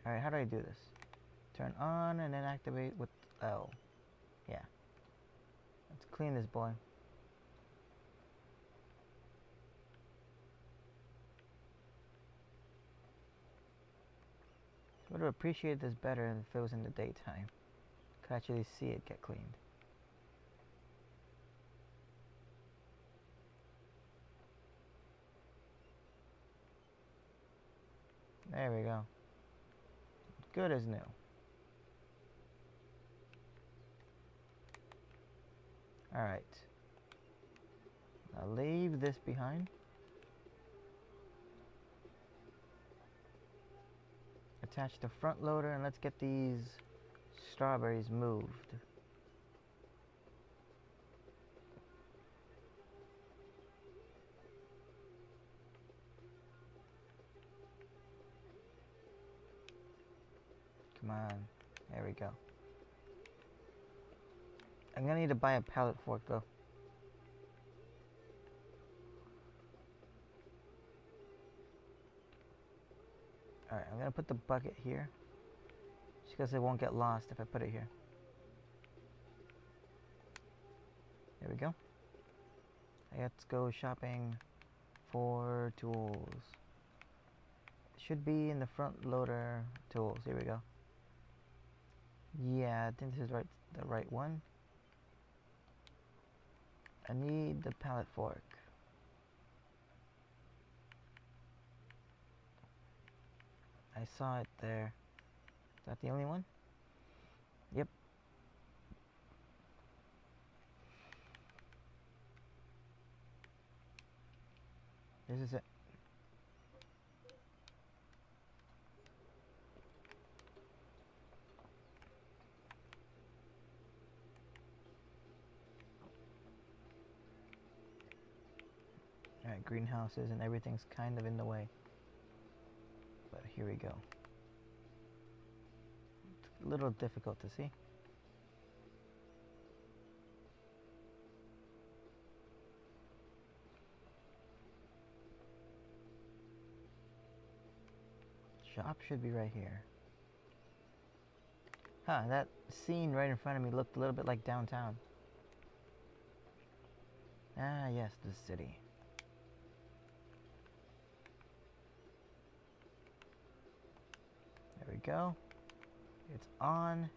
Alright, how do I do this? Turn on and then activate with L. Yeah. Let's clean this boy. I would have appreciated this better if it was in the daytime. Could actually see it get cleaned. There we go. Good as new. Alright. Now leave this behind. Attach the front loader and let's get these strawberries moved. Come on. There we go. I'm gonna need to buy a pallet fork though. Alright, I'm gonna put the bucket here. Just because it won't get lost if I put it here. There we go. Let's go shopping for tools. Should be in the front loader tools. Here we go. Yeah, I think this is the right one. I need the pallet fork. I saw it there. Is that the only one? Yep. This is it. Alright, greenhouses and everything's kind of in the way. But here we go. It's a little difficult to see. Shop should be right here. Huh, that scene right in front of me looked a little bit like downtown. Ah, yes, the city. There we go. It's on.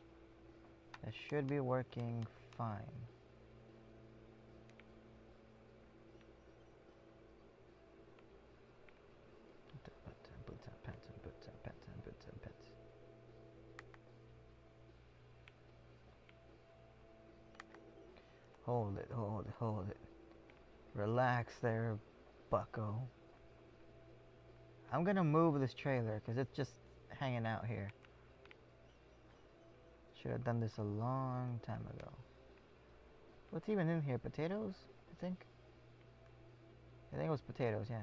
It should be working fine. Hold it, hold it, hold it. Relax there, bucko. I'm gonna move this trailer because it's just hanging out here. Should have done this a long time ago. What's even in here? Potatoes, I think? I think it was potatoes, yeah.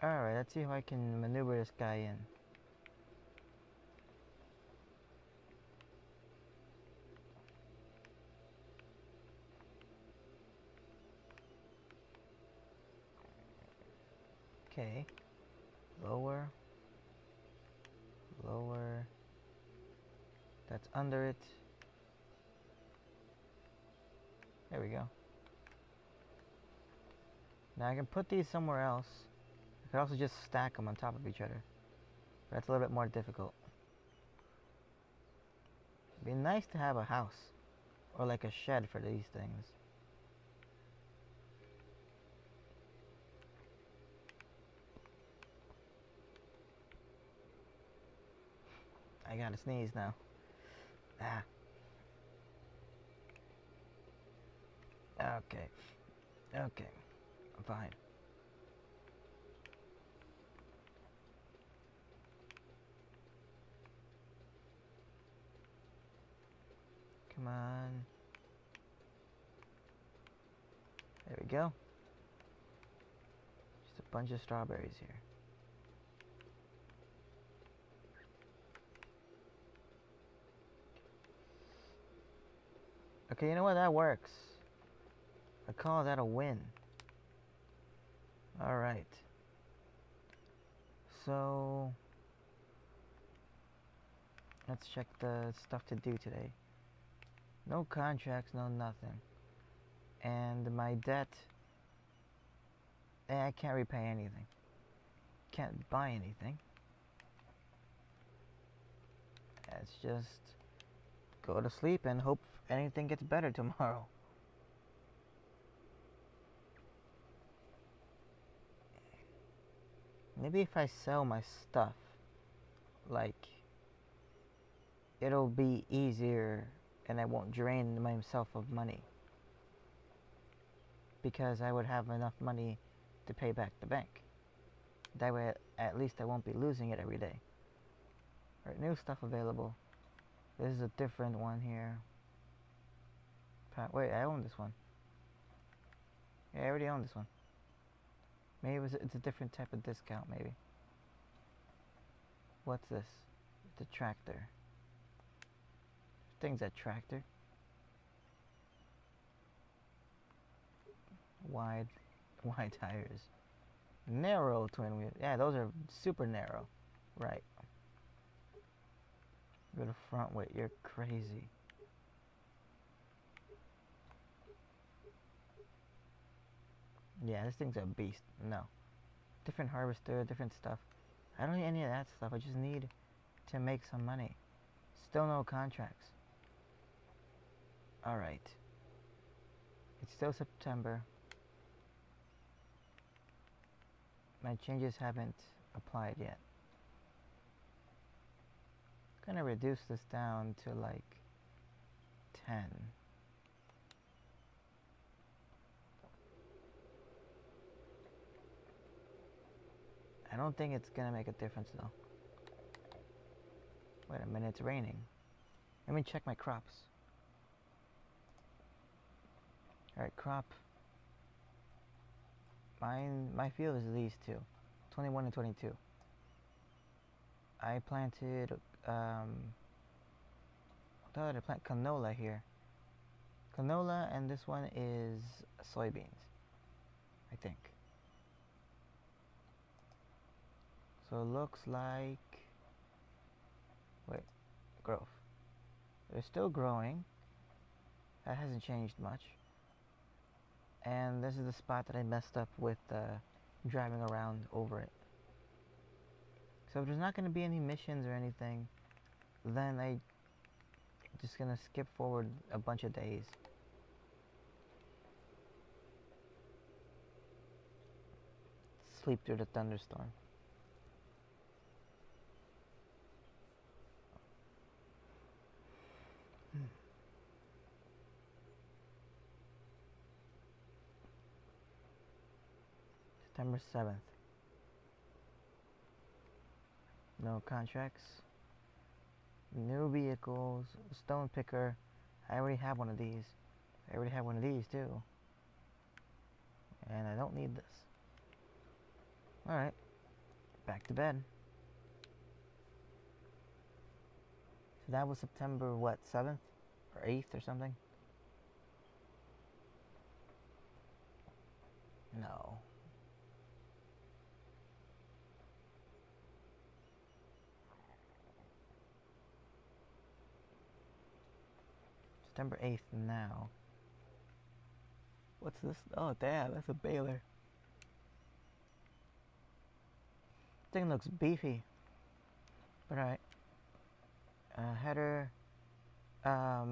Alright, let's see if I can maneuver this guy in. Okay. Lower. Lower. That's under it. There we go. Now I can put these somewhere else. I could also just stack them on top of each other. That's a little bit more difficult. It'd be nice to have a house. Or like a shed for these things. I gotta sneeze now. Ah. Okay. Okay. I'm fine. Come on. There we go. Just a bunch of strawberries here. Okay, you know what? That works. I call that a win. Alright. So, let's check the stuff to do today. No contracts, no nothing. And my debt, I can't repay anything. Can't buy anything. Let's just go to sleep and hope anything gets better tomorrow. Maybe if I sell my stuff, like, it'll be easier and I won't drain myself of money. Because I would have enough money to pay back the bank. That way, at least I won't be losing it every day. Alright, new stuff available. This is a different one here. Wait, I own this one. Yeah, I already own this one. Maybe it's a different type of discount, maybe. What's this? It's a tractor. Thing's a tractor. Wide tires. Narrow twin wheel. Yeah, those are super narrow. Right. Go to front. Wait, you're crazy. Yeah, this thing's a beast. No. Different harvester, different stuff. I don't need any of that stuff. I just need to make some money. Still no contracts. Alright. It's still September. My changes haven't applied yet. I'm gonna reduce this down to like 10. I don't think it's gonna make a difference though. Wait a minute, it's raining. Let me check my crops. Alright, crop. My field is these two. 21 and 22. I planted, what did I plant? Canola here. Canola, and this one is soybeans, I think. So it looks like, wait, growth. They're still growing. That hasn't changed much. And this is the spot that I messed up with driving around over it. So if there's not going to be any missions or anything, then I'm just going to skip forward a bunch of days. Sleep through the thunderstorm. September 7th. No contracts. New vehicles. Stone picker. I already have one of these. I already have one of these too. And I don't need this. Alright. Back to bed. So that was September what, 7th? Or 8th or something? No. September 8th now. What's this? Oh, damn, that's a baler. Thing looks beefy. But alright. Header. I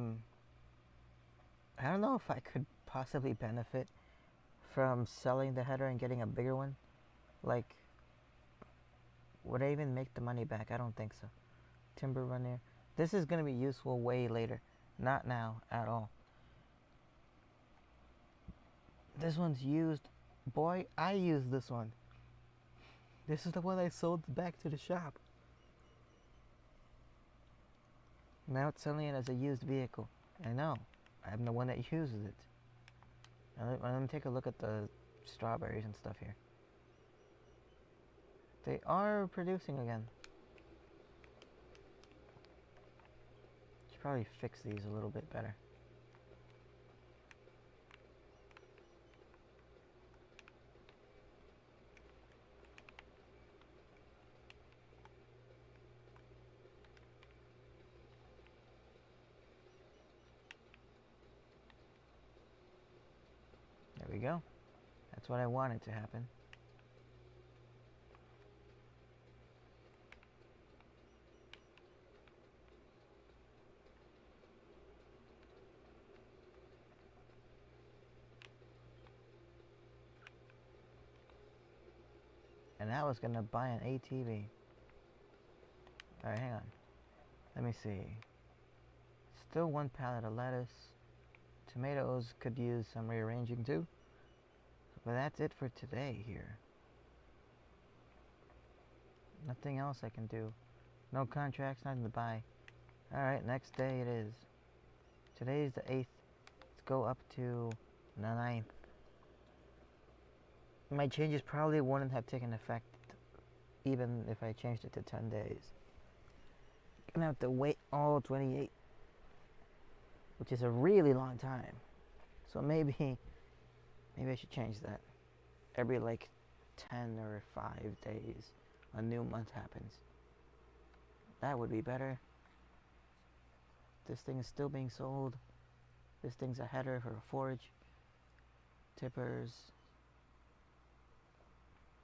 don't know if I could possibly benefit from selling the header and getting a bigger one. Like, would I even make the money back? I don't think so. Timber runner. This is going to be useful way later. Not now at all. This one's used. Boy, I used this one. This is the one I sold back to the shop. Now it's selling it as a used vehicle. I know. I'm the one that uses it. Let me take a look at the strawberries and stuff here. They are producing again. Should probably fix these a little bit better. There we go. That's what I wanted to happen. And I was gonna buy an ATV. Alright, hang on. Let me see. Still one pallet of lettuce. Tomatoes could use some rearranging too. But that's it for today here. Nothing else I can do. No contracts, nothing to buy. Alright, next day it is. Today is the 8th. Let's go up to the 9th. My changes probably wouldn't have taken effect even if I changed it to 10 days. I'm gonna have to wait all 28, which is a really long time. So maybe I should change that. Every like 10 or 5 days, a new month happens. That would be better. This thing is still being sold. This thing's a header for a forage, tippers,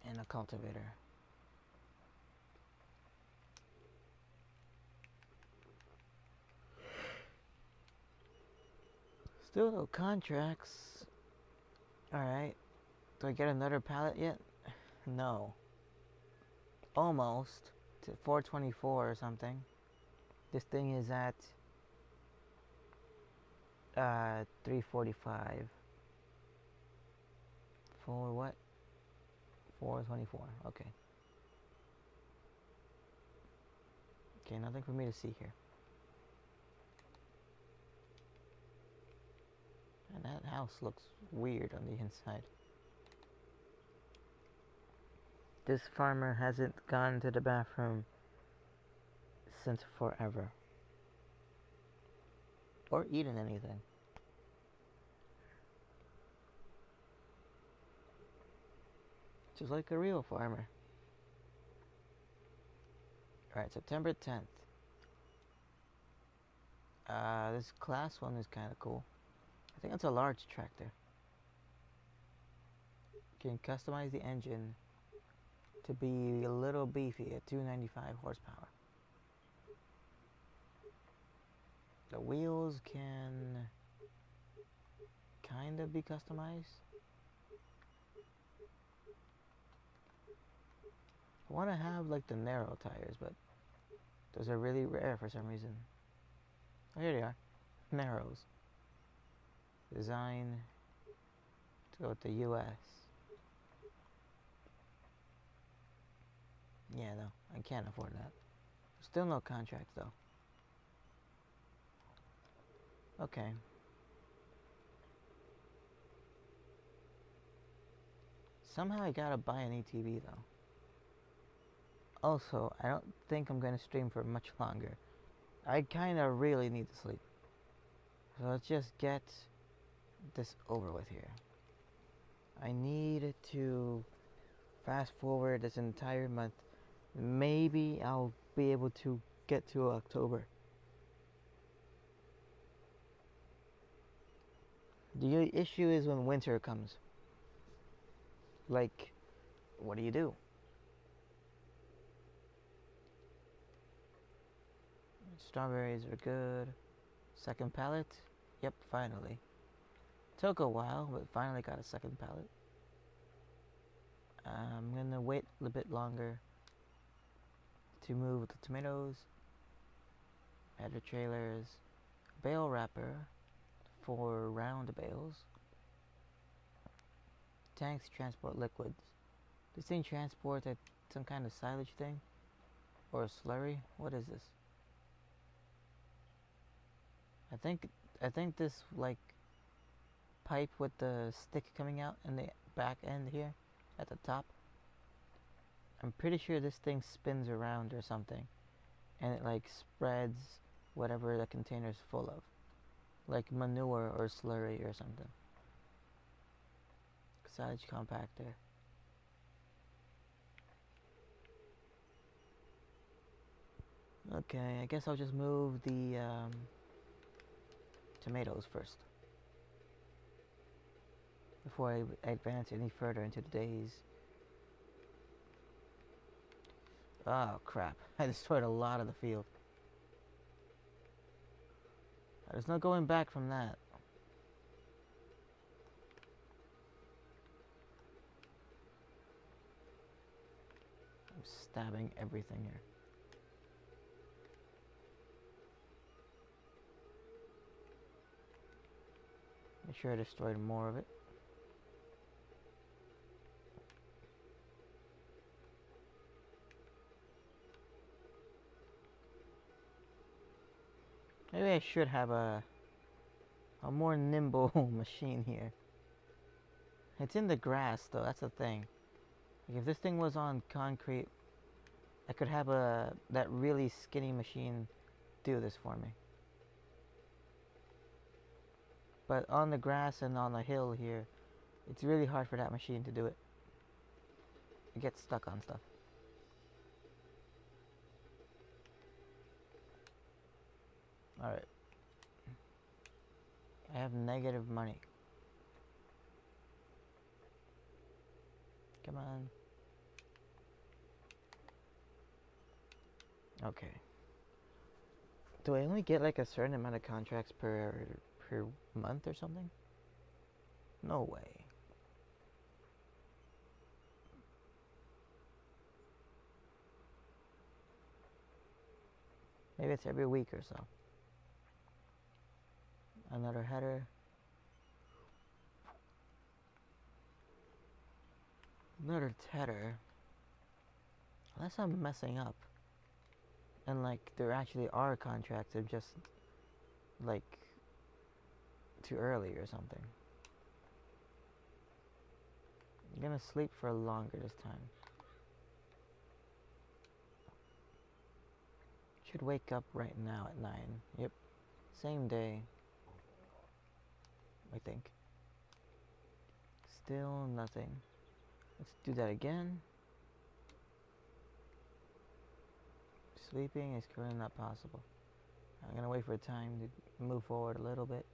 and a cultivator. Still no contracts. Alright. Do I get another pallet yet? No. Almost. To 424 or something. This thing is at 345. For what? 424. Okay. Okay, nothing for me to see here. And that house looks weird on the inside. This farmer hasn't gone to the bathroom since forever. Or eaten anything. Just like a real farmer. Alright, September 10th. This class one is kind of cool. I think it's a large tractor. You can customize the engine to be a little beefy at 295 horsepower. The wheels can kind of be customized. I want to have like the narrow tires, but those are really rare for some reason. Oh, here they are. Narrows. Design to go with the US. Yeah, no, I can't afford that. Still no contracts though. Okay. Somehow I gotta buy an ATV though. Also, I don't think I'm gonna stream for much longer. I kinda really need to sleep. So let's just get this over with here. I need to fast forward this entire month. Maybe I'll be able to get to October. The issue is when winter comes. Like, what do you do? Strawberries are good. Second pallet? Yep, finally. Took a while, but finally got a second pallet. I'm gonna wait a little bit longer to move the tomatoes. Header trailers. Bale wrapper for round bales. Tanks transport liquids. This thing transports some kind of silage thing? Or a slurry? What is this? I think this like pipe with the stick coming out in the back end here at the top. I'm pretty sure this thing spins around or something, and it like spreads whatever the container's full of, like manure or slurry or something. Silage compactor. Okay, I guess I'll just move the tomatoes first before I advance any further into the days. Oh crap, I destroyed a lot of the field. There's no going back from that. I'm stabbing everything here. Make sure I destroyed more of it. Maybe I should have a more nimble machine here. It's in the grass though, that's the thing. Like if this thing was on concrete, I could have that really skinny machine do this for me. But on the grass and on the hill here, it's really hard for that machine to do it. It gets stuck on stuff. Alright. I have negative money. Come on. Okay. Do I only get like a certain amount of contracts per month or something? No way. Maybe it's every week or so. Another header. Another header. Unless I'm messing up. And like there actually are contracts, they're just like too early or something. I'm gonna sleep for longer this time. Should wake up right now at 9. Yep. Same day. I think. Still nothing. Let's do that again. Sleeping is currently not possible. I'm gonna wait for time to move forward a little bit.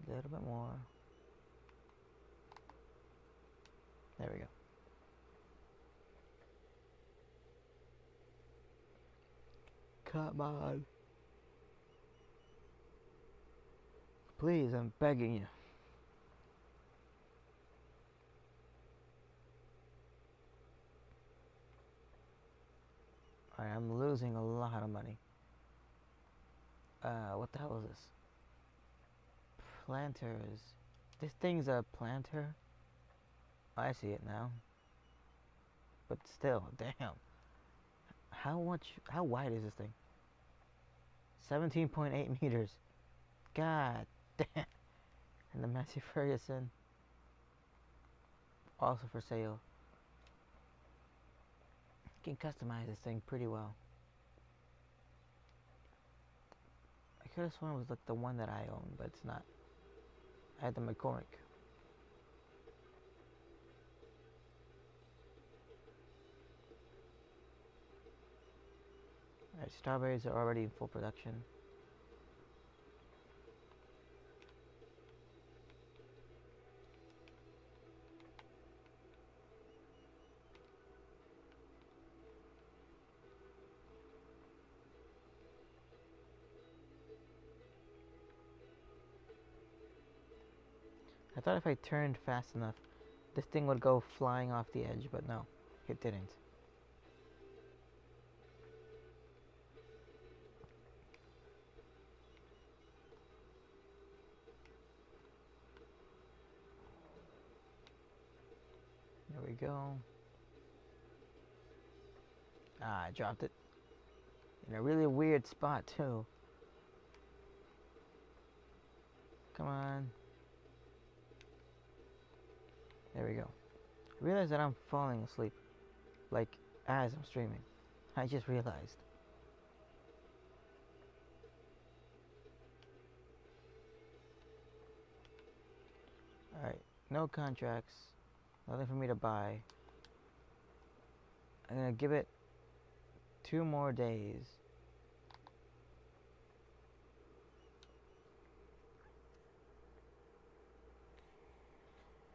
A little bit more. There we go. Come on. Please, I'm begging you. Alright, I'm losing a lot of money. What the hell is this? Planters. This thing's a planter? I see it now. But still, damn. How wide is this thing? 17.8 meters. God damn. And the Massey Ferguson. Also for sale. You can customize this thing pretty well. I could have sworn it was like the one that I own, but it's not. I had the McCormick. Alright, strawberries are already in full production. I thought if I turned fast enough, this thing would go flying off the edge, but no, it didn't. There we go. Ah, I dropped it. In a really weird spot, too. Come on. There we go. I realized that I'm falling asleep. Like, as I'm streaming. I just realized. Alright, no contracts. Nothing for me to buy. I'm gonna give it 2 more days.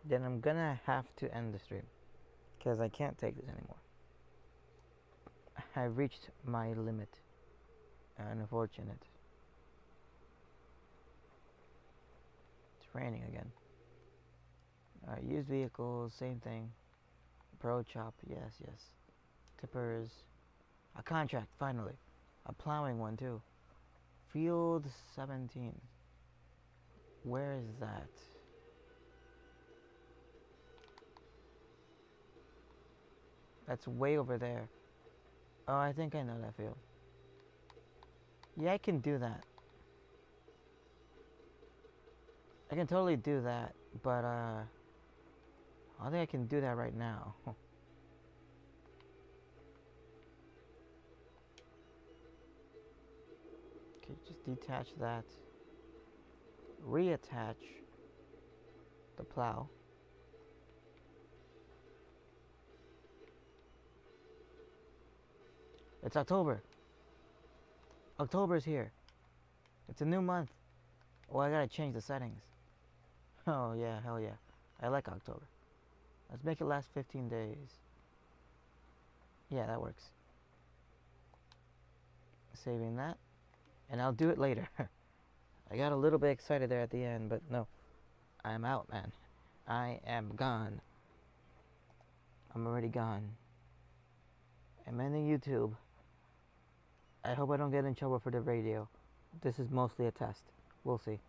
Then I'm gonna have to end the stream. Because I can't take this anymore. I've reached my limit. Unfortunate. It's raining again. Alright, used vehicles, same thing. Pro chop, yes, yes. Tippers. A contract, finally. A plowing one, too. Field 17. Where is that? That's way over there. Oh, I think I know that field. Yeah, I can do that. I can totally do that, but I don't think I can do that right now. Okay, just detach that. Reattach the plow. It's October. October's here. It's a new month. Oh, I gotta change the settings. Oh yeah, hell yeah. I like October. Let's make it last 15 days. Yeah, that works. Saving that. And I'll do it later. I got a little bit excited there at the end, but no. I'm out, man. I am gone. I'm already gone. I'm ending YouTube. I hope I don't get in trouble for the radio. This is mostly a test. We'll see.